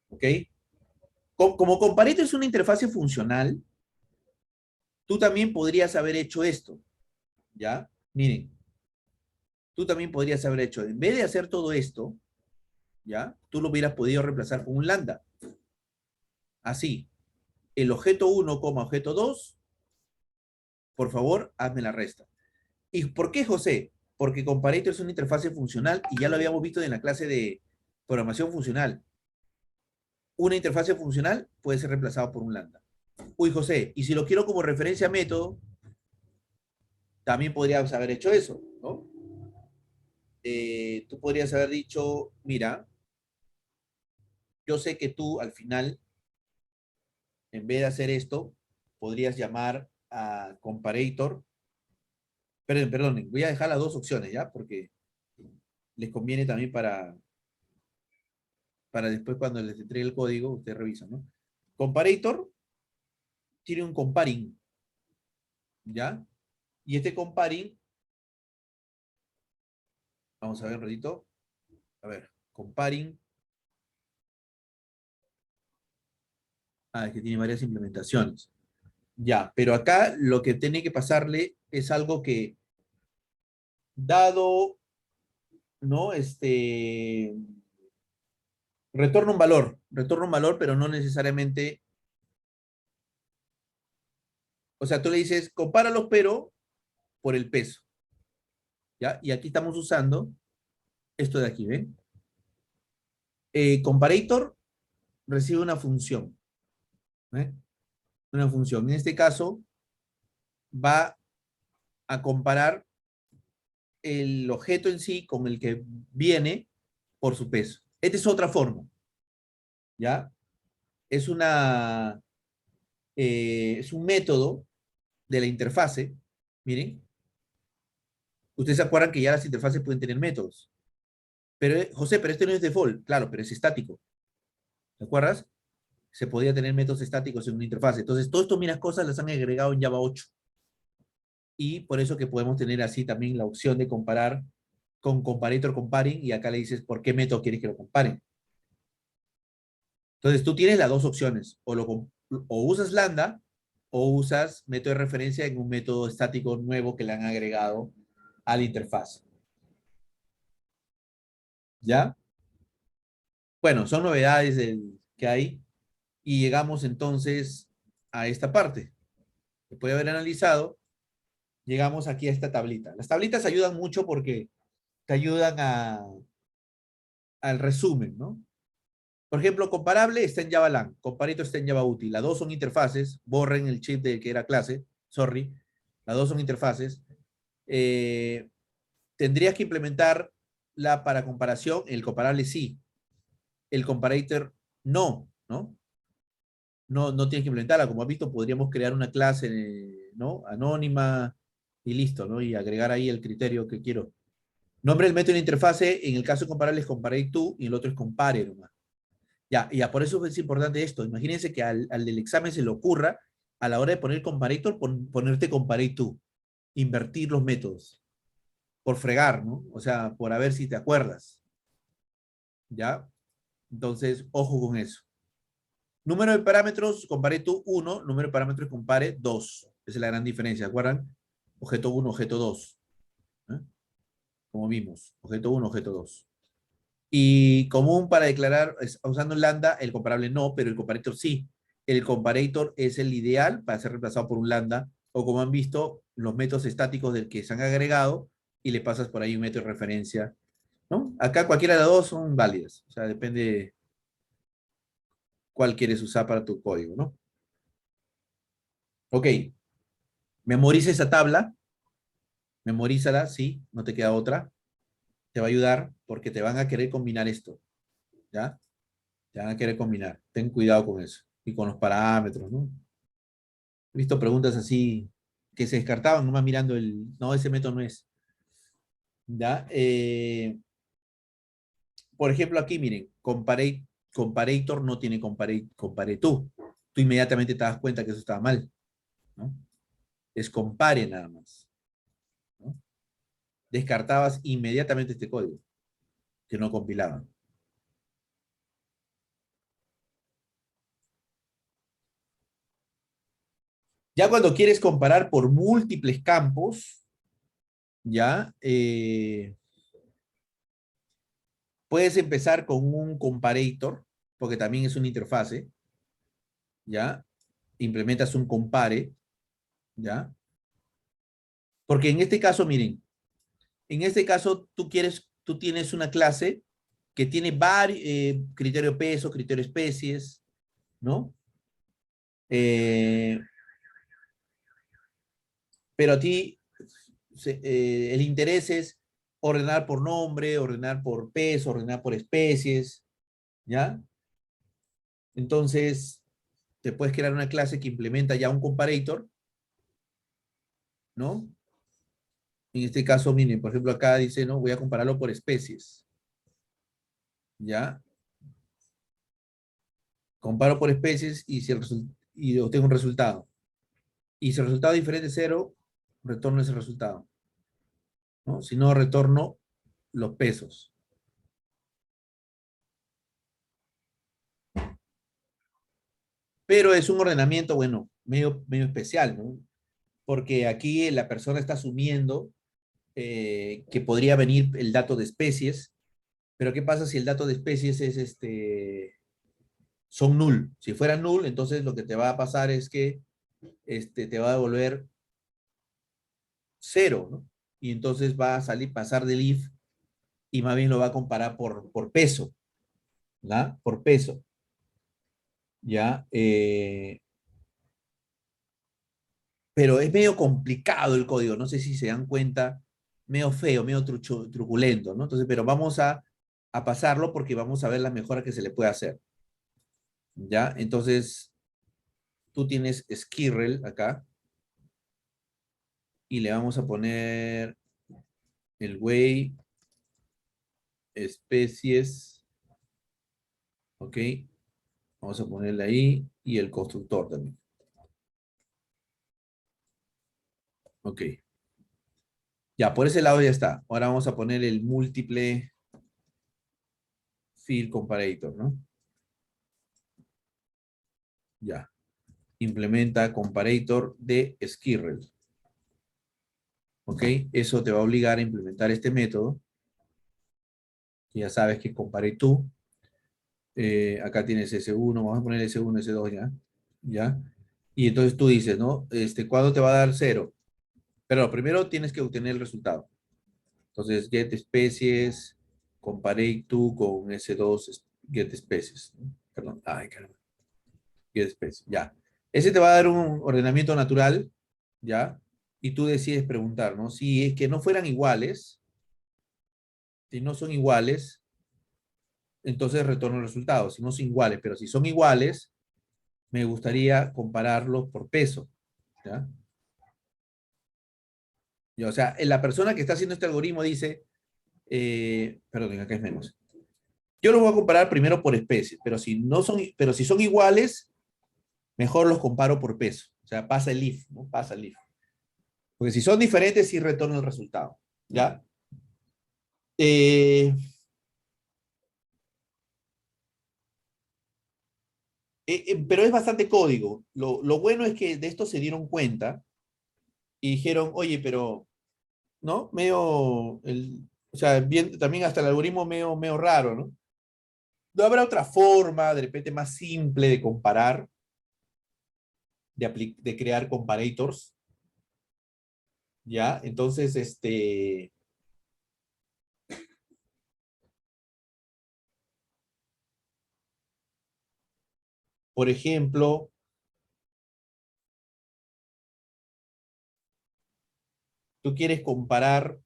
S1: ¿ok? Como comparator es una interfase funcional, tú también podrías haber hecho esto, ¿ya? Miren, tú también podrías haber hecho, en vez de hacer todo esto, ¿ya? Tú lo hubieras podido reemplazar con un lambda. Así, el objeto 1, objeto 2, por favor, hazme la resta. ¿Y por qué, José? Porque comparator es una interfase funcional y ya lo habíamos visto en la clase de programación funcional. Una interfase funcional puede ser reemplazada por un lambda. Uy, José, y si lo quiero como referencia a método, también podrías haber hecho eso, ¿no? Tú podrías haber dicho, mira, yo sé que tú al final, en vez de hacer esto, podrías llamar a comparator. Perdón, voy a dejar las dos opciones, ¿ya? Porque les conviene también para para después cuando les entregue el código, ustedes revisan, ¿no? Comparator tiene un comparing, ¿ya? Y este comparing, vamos a ver un ratito, a ver, comparing, es que tiene varias implementaciones. Ya, pero acá lo que tiene que pasarle es algo que, dado, ¿no? Retorna un valor, pero no necesariamente, o sea, tú le dices, compáralos, pero por el peso, ¿ya? Y aquí estamos usando esto de aquí, ¿ven? Comparator recibe una función, ¿eh? Una función. En este caso, va a comparar el objeto en sí con el que viene por su peso. Esta es otra forma, ¿ya? Es es un método de la interfase. Miren, ustedes se acuerdan que ya las interfaces pueden tener métodos. Pero, José, pero este no es default. Claro, pero es estático. ¿Te acuerdas? Se podía tener métodos estáticos en una interfase. Entonces, todas estas miras cosas las han agregado en Java 8. Y por eso que podemos tener así también la opción de comparar con comparator comparing, y acá le dices por qué método quieres que lo comparen. Entonces, tú tienes las dos opciones. O usas lambda o usas método de referencia en un método estático nuevo que le han agregado a la interfaz. ¿Ya? Bueno, son novedades que hay. Y llegamos entonces a esta parte. Después de haber analizado, llegamos aquí a esta tablita. Las tablitas ayudan mucho porque te ayudan al resumen, ¿no? Por ejemplo, comparable está en Java Lang, comparator está en Java Util. Las dos son interfaces. Borren el chip de que era clase. Sorry. Las dos son interfaces. Eh, Tendrías que implementar la para comparación. El comparable sí. El comparator no, ¿no? No tienes que implementarla. Como has visto, podríamos crear una clase, ¿no? Anónima y listo, ¿no? Y agregar ahí el criterio que quiero. Nombre del método de interfase, en el caso comparable es compare to y el otro es compare nomás. Ya, por eso es importante esto. Imagínense que al del examen se le ocurra, a la hora de poner comparator, ponerte compare to. Invertir los métodos. Por fregar, ¿no? O sea, por a ver si te acuerdas. ¿Ya? Entonces, ojo con eso. Número de parámetros, compare to 1, número de parámetros, compare 2. Esa es la gran diferencia, ¿se acuerdan? Objeto 1, objeto 2. ¿Eh? Como vimos, objeto 1, objeto 2. Y común para declarar, usando lambda, el comparable no, pero el comparator sí. El comparator es el ideal para ser reemplazado por un lambda, o como han visto, los métodos estáticos del que se han agregado, y le pasas por ahí un método de referencia, ¿no? Acá cualquiera de las dos son válidas, o sea, depende cuál quieres usar para tu código, ¿no? Ok, memoriza esa tabla, memorízala, sí, no te queda otra. Te va a ayudar porque te van a querer combinar esto, ¿ya? Te van a querer combinar. Ten cuidado con eso. Y con los parámetros, ¿no? He visto preguntas así que se descartaban nomás mirando no, ese método no es. ¿Ya? Por ejemplo, aquí miren, comparator no tiene compare tú. Tú inmediatamente te das cuenta que eso estaba mal, ¿no? Es compare nada más, ¿no? Descartabas inmediatamente este código que no compilaban. Ya cuando quieres comparar por múltiples campos, ya puedes empezar con un comparator, porque también es una interfase, ya implementas un compare, ya, porque en este caso, miren, en este caso tú tienes una clase que tiene varios criterio peso, criterio especies, ¿no? Eh, pero a ti el interés es ordenar por nombre, ordenar por peso, ordenar por especies, ¿ya? Entonces, te puedes crear una clase que implementa ya un comparator, ¿no? En este caso, miren, por ejemplo, acá dice, ¿no? Voy a compararlo por especies, ¿ya? Comparo por especies y, y obtengo un resultado. Y si el resultado es diferente a cero, retorno ese resultado, ¿no? Si no, retorno los pesos. Pero es un ordenamiento, bueno, medio especial, ¿no? Porque aquí la persona está asumiendo que podría venir el dato de especies, pero ¿qué pasa si el dato de especies es son null? Si fuera null, entonces lo que te va a pasar es que te va a devolver cero, ¿no? Y entonces va a salir, pasar del if y más bien lo va a comparar por peso, ¿ya? Por peso, ¿ya? Pero es medio complicado el código, no sé si se dan cuenta, medio feo, medio truculento, ¿no? Entonces, pero vamos a pasarlo porque vamos a ver las mejoras que se le puede hacer, ¿ya? Entonces, tú tienes Skirrel acá y le vamos a poner el way, especies, ¿ok? Vamos a ponerle ahí y el constructor también, ¿ok? Ya, por ese lado ya está. Ahora vamos a poner el múltiple field comparator, ¿no? Ya. Implementa comparator de Skirrel. ¿Ok? Eso te va a obligar a implementar este método. Que ya sabes que comparé tú. Acá tienes S1, vamos a poner S1, S2 ya. ¿Ya? Y entonces tú dices, ¿no? ¿Cuándo te va a dar cero? Pero primero tienes que obtener el resultado. Entonces, get especies, comparate tú con S2, get especies, ¿no? Perdón, ay, caramba. Get especies, ya. Ese te va a dar un ordenamiento natural, ¿ya? Y tú decides preguntar, ¿no? Si es que no fueran iguales, si no son iguales, entonces retorno el resultado. Si no son iguales, pero si son iguales, me gustaría compararlos por peso, ¿ya? Y, o sea, la persona que está haciendo este algoritmo dice, perdón, acá es menos. Yo los voy a comparar primero por especies, pero si no son, pero si son iguales, mejor los comparo por peso. O sea, pasa el if, ¿no? Pasa el if. Porque si son diferentes, sí retorno el resultado, ¿ya? Eh, pero es bastante código. Lo bueno es que de esto se dieron cuenta y dijeron, oye, pero, ¿no? O sea, bien, también hasta el algoritmo medio raro, ¿no? ¿No habrá otra forma, de repente más simple de comparar, de crear comparators? ¿Ya? Entonces, por ejemplo, tú quieres comparar,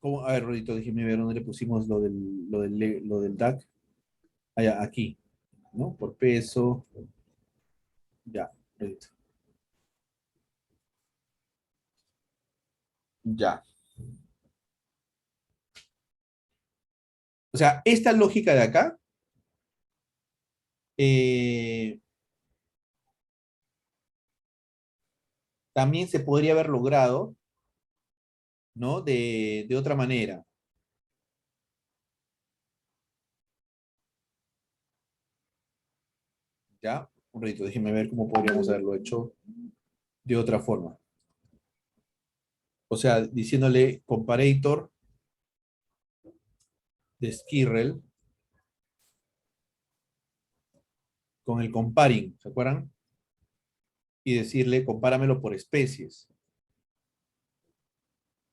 S1: a ver, Rodito, déjeme ver dónde le pusimos lo del DAC. Allá, aquí, ¿no? Por peso, ya, Rodito. Ya. O sea, esta lógica de acá eh, también se podría haber logrado, ¿no? De otra manera, ¿ya? Un ratito, déjeme ver cómo podríamos haberlo hecho de otra forma. O sea, diciéndole comparator de Skirrel con el comparing, ¿se acuerdan? Y decirle compáramelo por especies.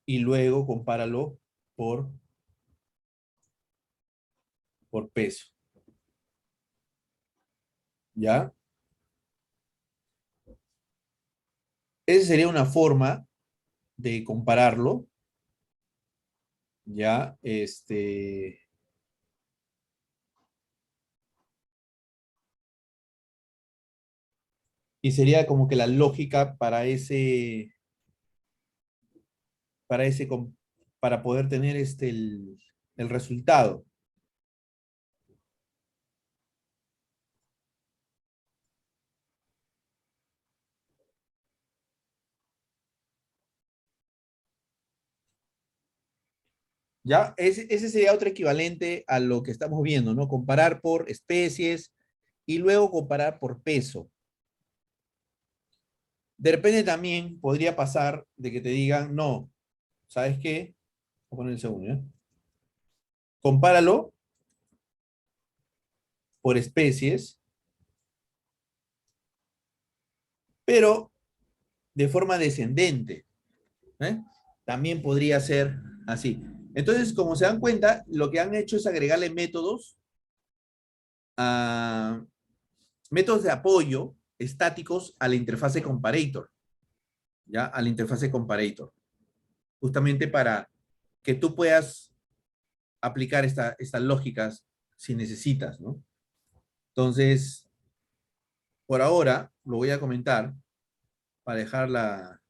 S1: Y luego compáralo por, por peso, ¿ya? Esa sería una forma de compararlo, ¿ya? Y sería como que la lógica para ese, para poder tener el resultado. ¿Ya? Ese sería otro equivalente a lo que estamos viendo, ¿no? Comparar por especies y luego comparar por peso. De repente también podría pasar de que te digan, no, ¿sabes qué? Voy a poner el segundo, ¿ya? Compáralo por especies, pero de forma descendente, ¿eh? También podría ser así. Entonces, como se dan cuenta, lo que han hecho es agregarle métodos a métodos de apoyo estáticos a la interfase comparator, ¿ya? A la interfase comparator, justamente para que tú puedas aplicar estas lógicas si necesitas, ¿no? Entonces, por ahora, lo voy a comentar para dejar la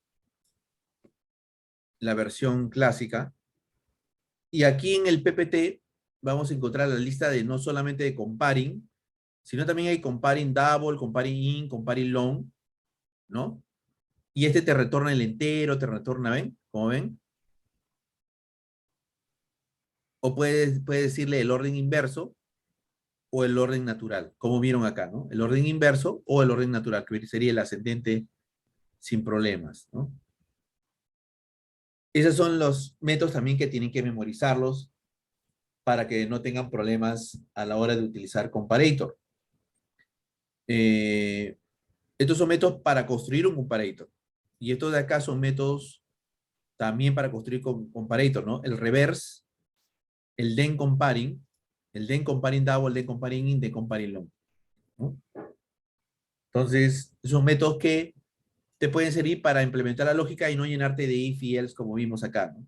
S1: versión clásica. Y aquí en el PPT vamos a encontrar la lista de no solamente de comparing, sino también hay comparing double, comparing in, comparing long, ¿no? Y este te retorna el entero, te retorna, ¿ven? ¿Cómo ven? O puedes decirle el orden inverso o el orden natural, como vieron acá, ¿no? El orden inverso o el orden natural, que sería el ascendente sin problemas, ¿no? Esos son los métodos también que tienen que memorizarlos para que no tengan problemas a la hora de utilizar comparator. Eh, Estos son métodos para construir un comparator. Y estos de acá son métodos también para construir comparator, ¿no? El reverse, el then comparing, el then comparing double, el then comparing in, then comparing long, ¿no? Entonces, son métodos que te pueden servir para implementar la lógica y no llenarte de if y else como vimos acá, ¿no?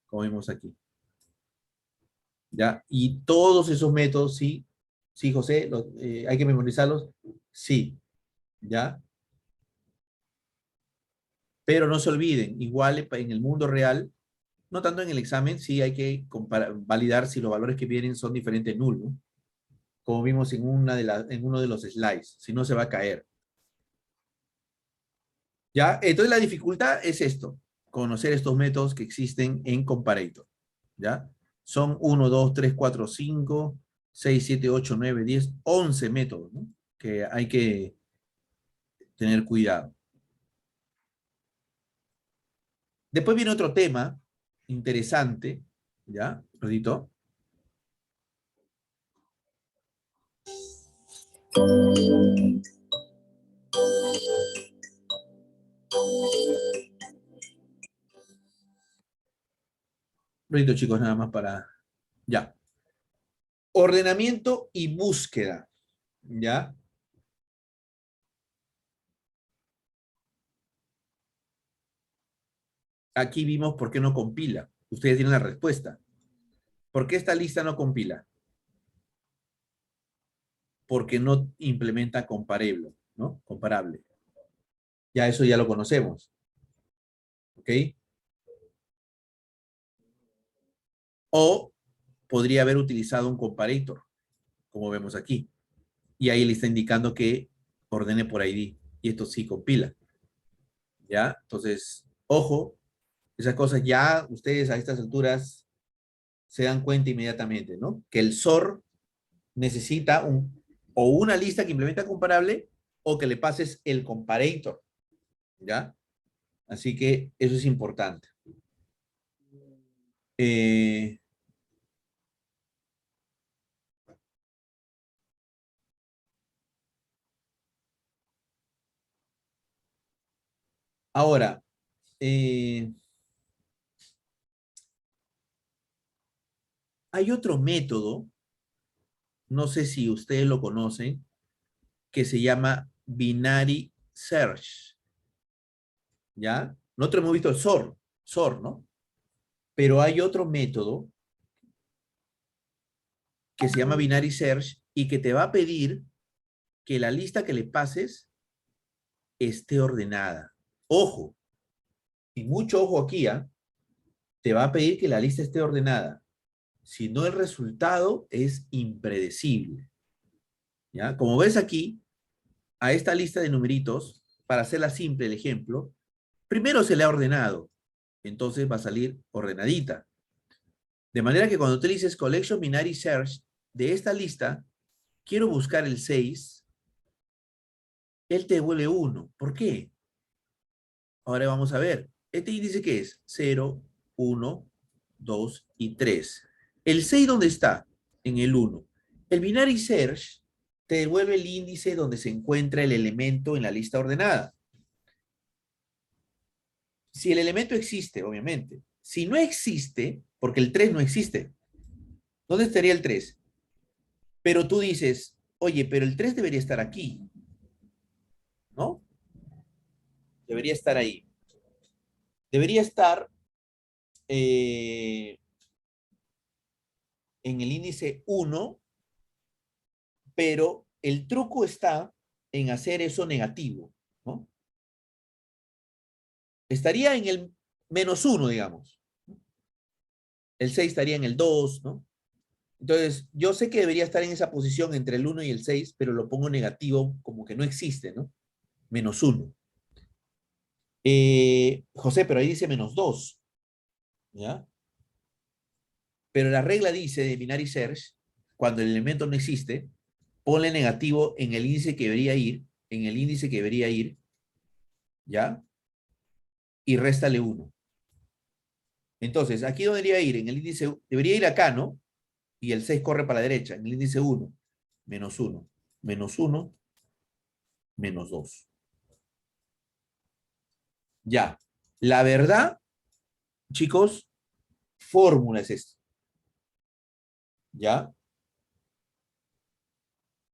S1: Como vimos aquí. ¿Ya? Y todos esos métodos, sí, sí, José, hay que memorizarlos, sí, ¿ya? Pero no se olviden, igual en el mundo real, no tanto en el examen, sí hay que validar si los valores que vienen son diferentes null, ¿no? Como vimos en, en uno de los slides, si no se va a caer. ¿Ya? Entonces la dificultad es esto, conocer estos métodos que existen en comparator. ¿Ya? Son 1, 2, 3, 4, 5, 6, 7, 8, 9, 10, 11 métodos, ¿no? Que hay que tener cuidado. Después viene otro tema interesante, ¿ya? Rodito. Rodito, chicos, nada más para... Ya. Ordenamiento y búsqueda, ¿ya? Aquí vimos por qué no compila. Ustedes tienen la respuesta. ¿Por qué esta lista no compila? Porque no implementa comparable, ¿no? Comparable. Ya eso ya lo conocemos, ¿ok? O podría haber utilizado un comparator, como vemos aquí. Y ahí le está indicando que ordene por ID. Y esto sí compila, ¿ya? Entonces, ojo, esas cosas ya ustedes a estas alturas se dan cuenta inmediatamente, ¿no? Que el SOR necesita o una lista que implementa comparable o que le pases el comparator, ¿ya? Así que eso es importante. Eh, Ahora, hay otro método, no sé si ustedes lo conocen, que se llama Binary Search, ¿ya? Nosotros hemos visto el SOR, ¿no? Pero hay otro método que se llama Binary Search y que te va a pedir que la lista que le pases esté ordenada. Ojo, y mucho ojo aquí, ¿ah? Te va a pedir que la lista esté ordenada. sino el resultado es impredecible. ¿Ya? Como ves aquí, a esta lista de numeritos, para hacerla simple el ejemplo, primero se le ha ordenado, entonces va a salir ordenadita. De manera que cuando utilices Collection Binary Search de esta lista, quiero buscar el 6, él te devuelve 1. ¿Por qué? Ahora vamos a ver. ¿Este índice qué es? 0, 1, 2 y 3. ¿El 6 dónde está? En el 1. El Binary Search te devuelve el índice donde se encuentra el elemento en la lista ordenada. Si el elemento existe, obviamente. Si no existe, porque el 3 no existe, ¿dónde estaría el 3? Pero tú dices, oye, pero el 3 debería estar aquí, ¿no? Debería estar ahí. Debería estar en el índice 1, pero el truco está en hacer eso negativo, ¿no? Estaría en el -1, digamos. El 6 estaría en el 2, ¿no? Entonces, yo sé que debería estar en esa posición entre el 1 y el 6, pero lo pongo negativo como que no existe, ¿no? -1. José, pero ahí dice -2, ¿ya? Pero la regla dice de binary search, cuando el elemento no existe, ponle negativo en el índice que debería ir, en el índice que debería ir, ¿ya? Y réstale 1. Entonces, aquí debería ir, en el índice, debería ir acá, ¿no? Y el 6 corre para la derecha, en el índice 1, -1, -1, -2. Ya. La verdad, chicos, fórmula es esto. ¿Ya?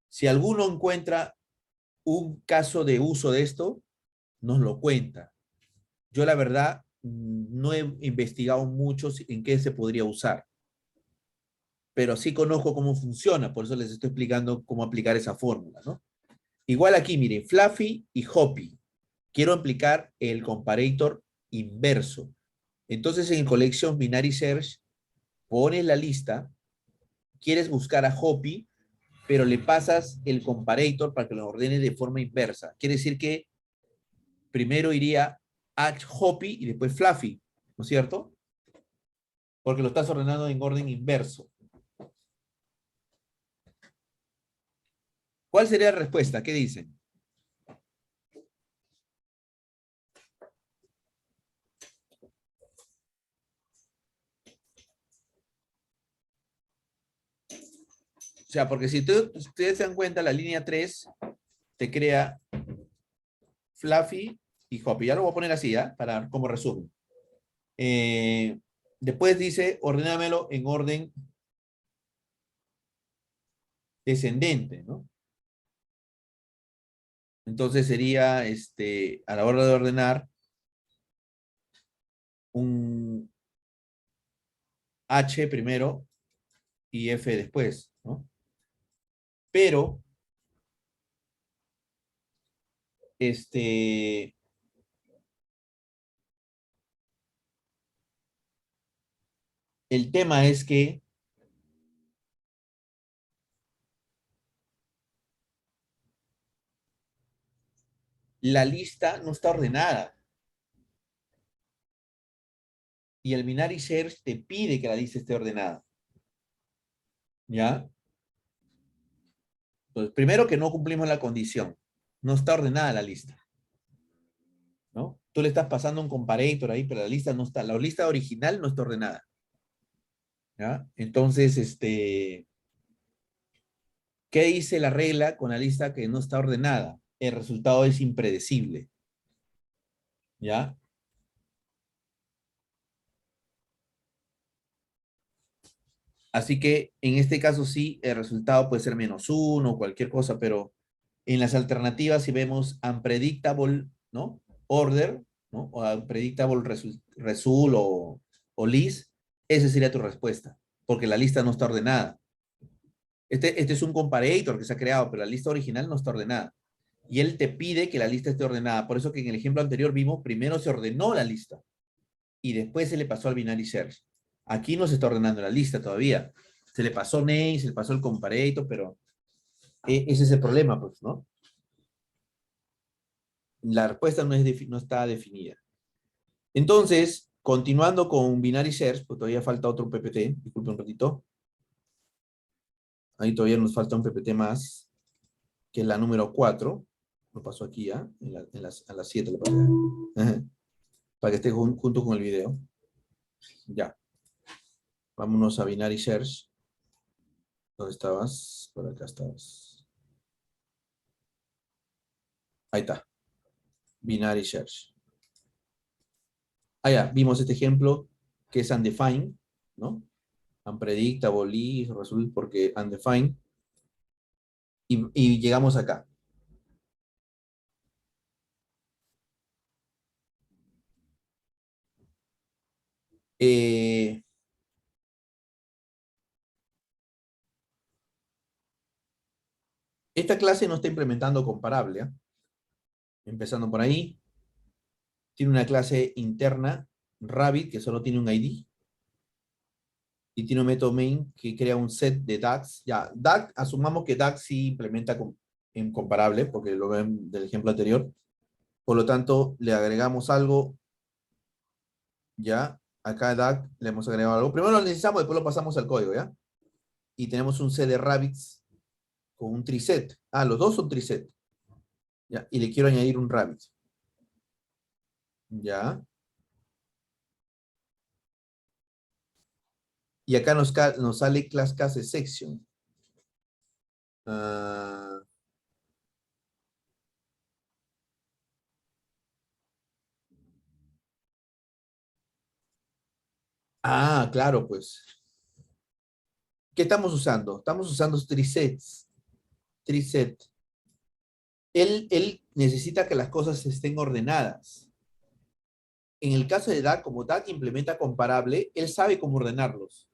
S1: Si alguno encuentra un caso de uso de esto, nos lo cuenta. Yo la verdad no he investigado mucho en qué se podría usar, pero sí conozco cómo funciona, por eso les estoy explicando cómo aplicar esa fórmula, ¿no? Igual aquí, miren, Fluffy y Hoppy. Quiero aplicar el comparator inverso. Entonces, en el Collection Binary Search, pones la lista, quieres buscar a Hoppy, pero le pasas el comparator para que lo ordene de forma inversa. Quiere decir que primero iría H Hoppy y después Fluffy, ¿no es cierto? Porque lo estás ordenando en orden inverso. ¿Cuál sería la respuesta? ¿Qué dicen? O sea, porque si ustedes se dan cuenta, la línea 3 te crea Fluffy y Hoppy. Ya lo voy a poner así, ¿ya? Para como resumen. Después dice, ordénamelo en orden descendente, ¿no? Entonces sería, a la hora de ordenar, un H primero y F después, ¿no? Pero, el tema es que la lista no está ordenada. Y el binary search te pide que la lista esté ordenada. ¿Ya? Pues primero que no cumplimos la condición. No está ordenada la lista. ¿No? Tú le estás pasando un comparator ahí, pero la lista no está. La lista original no está ordenada. ¿Ya? Entonces, ¿qué dice la regla con la lista que no está ordenada? El resultado es impredecible. ¿Ya? Así que en este caso sí, el resultado puede ser -1 o cualquier cosa, pero en las alternativas si vemos unpredictable, ¿no? Order, ¿no? O unpredictable result o list, esa sería tu respuesta, porque la lista no está ordenada. Este es un comparator que se ha creado, pero la lista original no está ordenada. Y él te pide que la lista esté ordenada. Por eso que en el ejemplo anterior vimos, primero se ordenó la lista y después se le pasó al binary search. Aquí no se está ordenando la lista todavía. Se le pasó name, se le pasó el comparator, pero ese es el problema, pues, ¿no? La respuesta no está definida. Entonces, continuando con binary search, pues todavía falta otro PPT, disculpe un ratito. Ahí todavía nos falta un PPT más, que es la número 4. Lo paso aquí ya, a las 7 lo pasé. Ajá. Para que esté junto con el video. Ya. Vámonos a binary search. ¿Dónde estabas? Por acá estabas. Ahí está. Binary search. Ah, ya, vimos este ejemplo que es undefined, ¿no? Unpredictable, if, result, porque undefined. Y llegamos acá. Eh, esta clase no está implementando comparable, ¿eh? Empezando por ahí. Tiene una clase interna, Rabbit, que solo tiene un ID. Y tiene un método main que crea un set de DAGs. Ya, DAG, asumamos que DAG sí implementa en comparable, porque lo ven del ejemplo anterior. Por lo tanto, le agregamos algo, ya. Acá a DAG le hemos agregado algo. Primero lo necesitamos, después lo pasamos al código, ¿ya? Y tenemos un set de rabbits con un triset. Ah, los dos son triset. ¿Ya? Y le quiero añadir un rabbit. ¿Ya? Y acá nos sale class case section. Ah, claro, pues. ¿Qué estamos usando? Estamos usando trisets. Triset. Él necesita que las cosas estén ordenadas. En el caso de DAG, como DAG implementa comparable, él sabe cómo ordenarlos.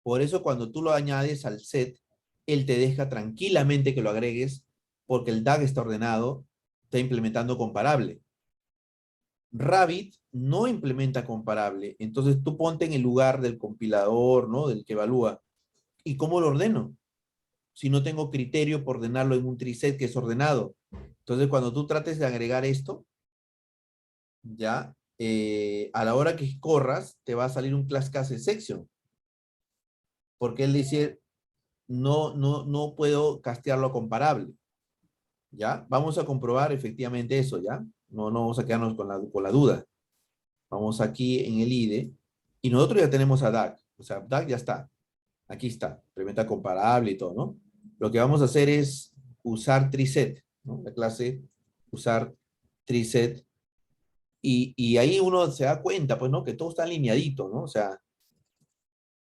S1: Por eso cuando tú lo añades al set, él te deja tranquilamente que lo agregues porque el DAG está ordenado, está implementando comparable. Rabbit no implementa comparable, entonces tú ponte en el lugar del compilador, ¿no? Del que evalúa. ¿Y cómo lo ordeno? Si no tengo criterio por ordenarlo en un triset que es ordenado. Entonces, cuando tú trates de agregar esto, ya, a la hora que corras, te va a salir un class case section, porque él dice, no puedo castearlo a comparable, ¿ya? Vamos a comprobar efectivamente eso, ¿ya? No vamos a quedarnos con la duda. Vamos aquí en el IDE, y nosotros ya tenemos a DAG, o sea, DAG ya está, aquí está, implementa comparable y todo, ¿no? Lo que vamos a hacer es usar triset, ¿no? La clase usar triset, y ahí uno se da cuenta, pues, ¿no? Que todo está alineadito, ¿no? O sea,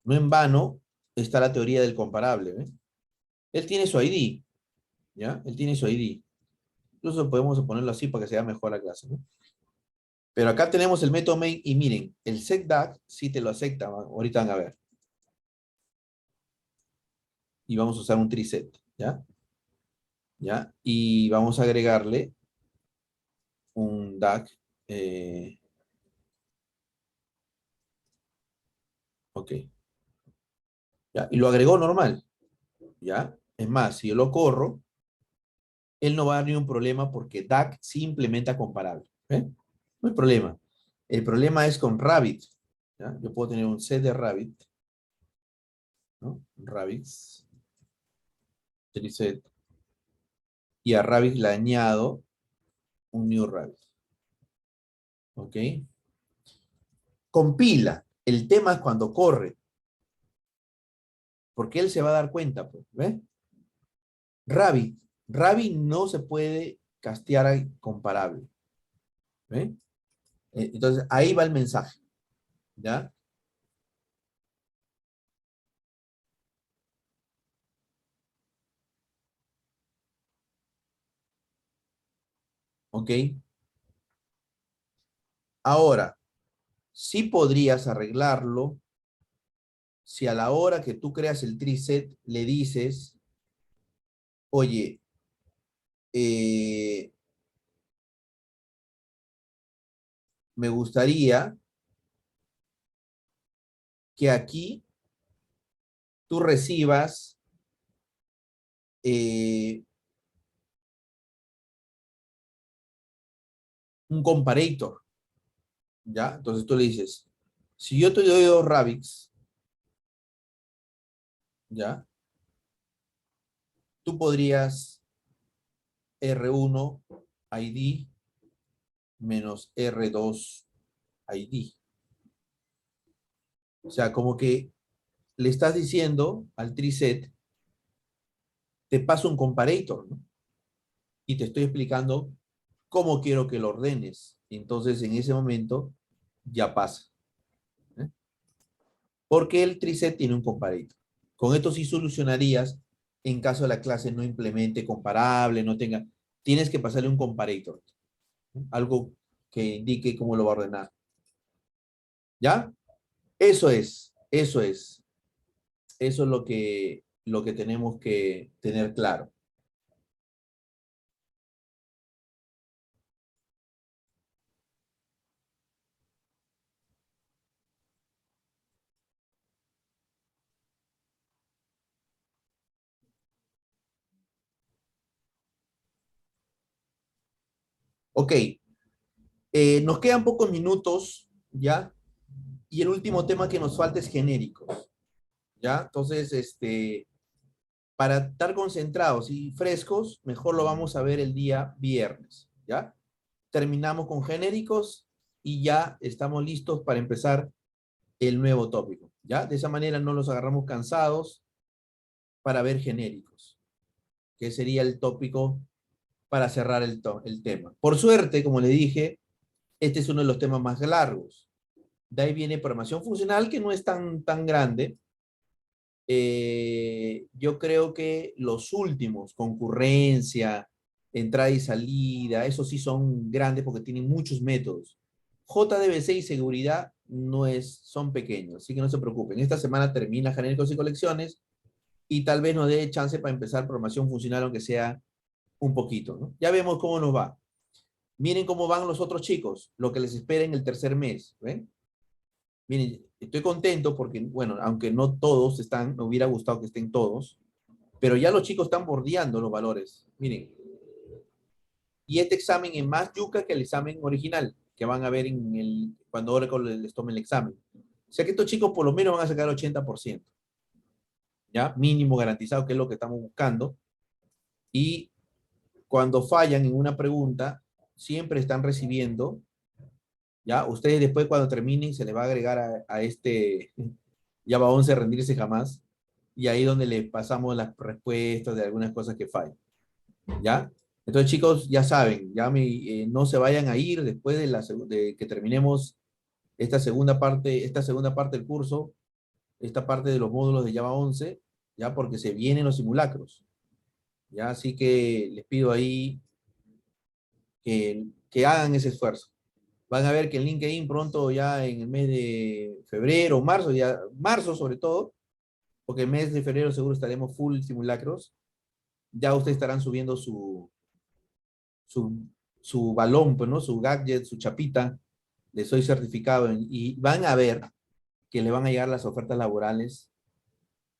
S1: no en vano está la teoría del comparable, ¿ves? Él tiene su ID, ¿ya? Él tiene su ID. Incluso podemos ponerlo así para que sea mejor la clase, ¿no? Pero acá tenemos el método main y miren, el setDAG sí te lo acepta, ahorita van a ver. Y vamos a usar un triset, ¿ya? ¿Ya? Y vamos a agregarle un DAG. Ok, ¿ya? Y lo agregó normal, ¿ya? Es más, si yo lo corro, él no va a dar ningún problema porque DAG sí implementa comparable, ¿eh? No hay problema. El problema es con Rabbit, ¿ya? Yo puedo tener un set de Rabbit, ¿no? Rabbits, triset, y a Rabbit le añado un new Rabbit, ¿ok? Compila. El tema es cuando corre, porque él se va a dar cuenta, pues, ¿ves? Rabbit. Rabbit no se puede castear a comparable, ¿ves? Entonces, ahí va el mensaje, ¿ya? ¿Ok? Ahora, sí podrías arreglarlo si a la hora que tú creas el triset le dices, oye, eh, me gustaría que aquí tú recibas un comparator, ¿ya? Entonces tú le dices, si yo te doy 2 Rabix, ¿ya? Tú podrías R1 ID menos R2 ID. O sea, como que le estás diciendo al triset, te paso un comparator, ¿no? Y te estoy explicando cómo quiero que lo ordenes. Entonces, en ese momento, ya pasa. ¿Eh? Porque el triset tiene un comparator. Con esto sí solucionarías en caso de la clase no implemente comparable, no tenga... Tienes que pasarle un comparator. ¿Eh? Algo que indique cómo lo va a ordenar. ¿Ya? Eso es, eso es. Eso es lo que tenemos que tener claro. Ok, nos quedan pocos minutos, ¿ya? Y el último tema que nos falta es genéricos, ¿ya? Entonces, para estar concentrados y frescos, mejor lo vamos a ver el día viernes, ¿ya? Terminamos con genéricos y ya estamos listos para empezar el nuevo tópico, ¿ya? De esa manera no los agarramos cansados para ver genéricos, que sería el tópico para cerrar el tema. Por suerte, como le dije, este es uno de los temas más largos. De ahí viene programación funcional, que no es tan grande. Yo creo que los últimos, concurrencia, entrada y salida, esos sí son grandes porque tienen muchos métodos. JDBC y seguridad no es, son pequeños, así que no se preocupen. Esta semana termina genéricos y colecciones y tal vez nos dé chance para empezar programación funcional, aunque sea un poquito, ¿no? Ya vemos cómo nos va. Miren cómo van los otros chicos, lo que les espera en el tercer mes, ¿ven? Miren, estoy contento porque, bueno, aunque no todos están, me hubiera gustado que estén todos, pero ya los chicos están bordeando los valores. Miren, y este examen es más yuca que el examen original que van a ver cuando Oracle les tome el examen. O sea que estos chicos por lo menos van a sacar 80%, ¿ya? Mínimo garantizado, que es lo que estamos buscando. Y cuando fallan en una pregunta, siempre están recibiendo, ¿ya? Ustedes después cuando terminen se les va a agregar a este Java 11 rendirse jamás, y ahí donde le pasamos las respuestas de algunas cosas que fallan, ¿ya? Entonces, chicos, ya saben, no se vayan a ir después de que terminemos esta segunda parte del curso, esta parte de los módulos de Java 11, ya porque se vienen los simulacros, ya, así que les pido ahí que hagan ese esfuerzo. Van a ver que en LinkedIn pronto, ya en el mes de febrero, marzo, ya, marzo sobre todo, porque el mes de febrero seguro estaremos full simulacros, ya ustedes estarán subiendo su, su balón, pues, ¿no? Su gadget, su chapita, de soy certificado, y van a ver que le van a llegar las ofertas laborales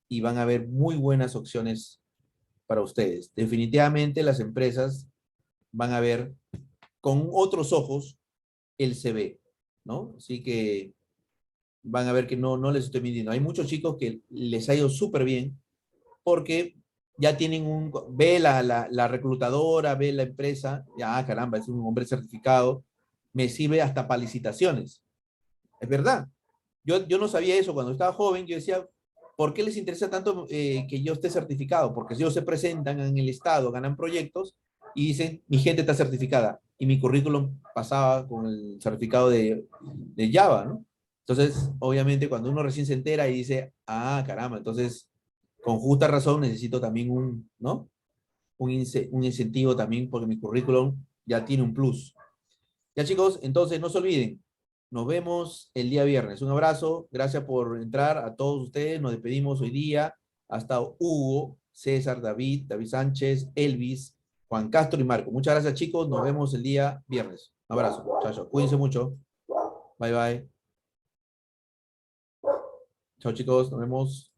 S1: y van a haber muy buenas opciones para ustedes. Definitivamente las empresas van a ver con otros ojos el CV, ¿no? Así que van a ver que no les estoy mintiendo. Hay muchos chicos que les ha ido súper bien porque ya tienen ve la reclutadora, ve la empresa, ya, caramba, es un hombre certificado, me sirve hasta para licitaciones. Es verdad. Yo no sabía eso cuando estaba joven, yo decía, ¿por qué les interesa tanto que yo esté certificado? Porque si ellos se presentan en el estado, ganan proyectos y dicen, mi gente está certificada. Y mi currículum pasaba con el certificado de Java, ¿no? Entonces, obviamente, cuando uno recién se entera y dice, ah, caramba, entonces, con justa razón necesito también ¿no? Un incentivo también porque mi currículum ya tiene un plus. Ya chicos, entonces no se olviden, nos vemos el día viernes. Un abrazo, gracias por entrar a todos ustedes. Nos despedimos hoy día. Hasta Hugo, César, David Sánchez, Elvis, Juan Castro y Marco. Muchas gracias chicos, nos vemos el día viernes. Un abrazo, chao, chao. Cuídense mucho. Bye, bye. Chao chicos, nos vemos.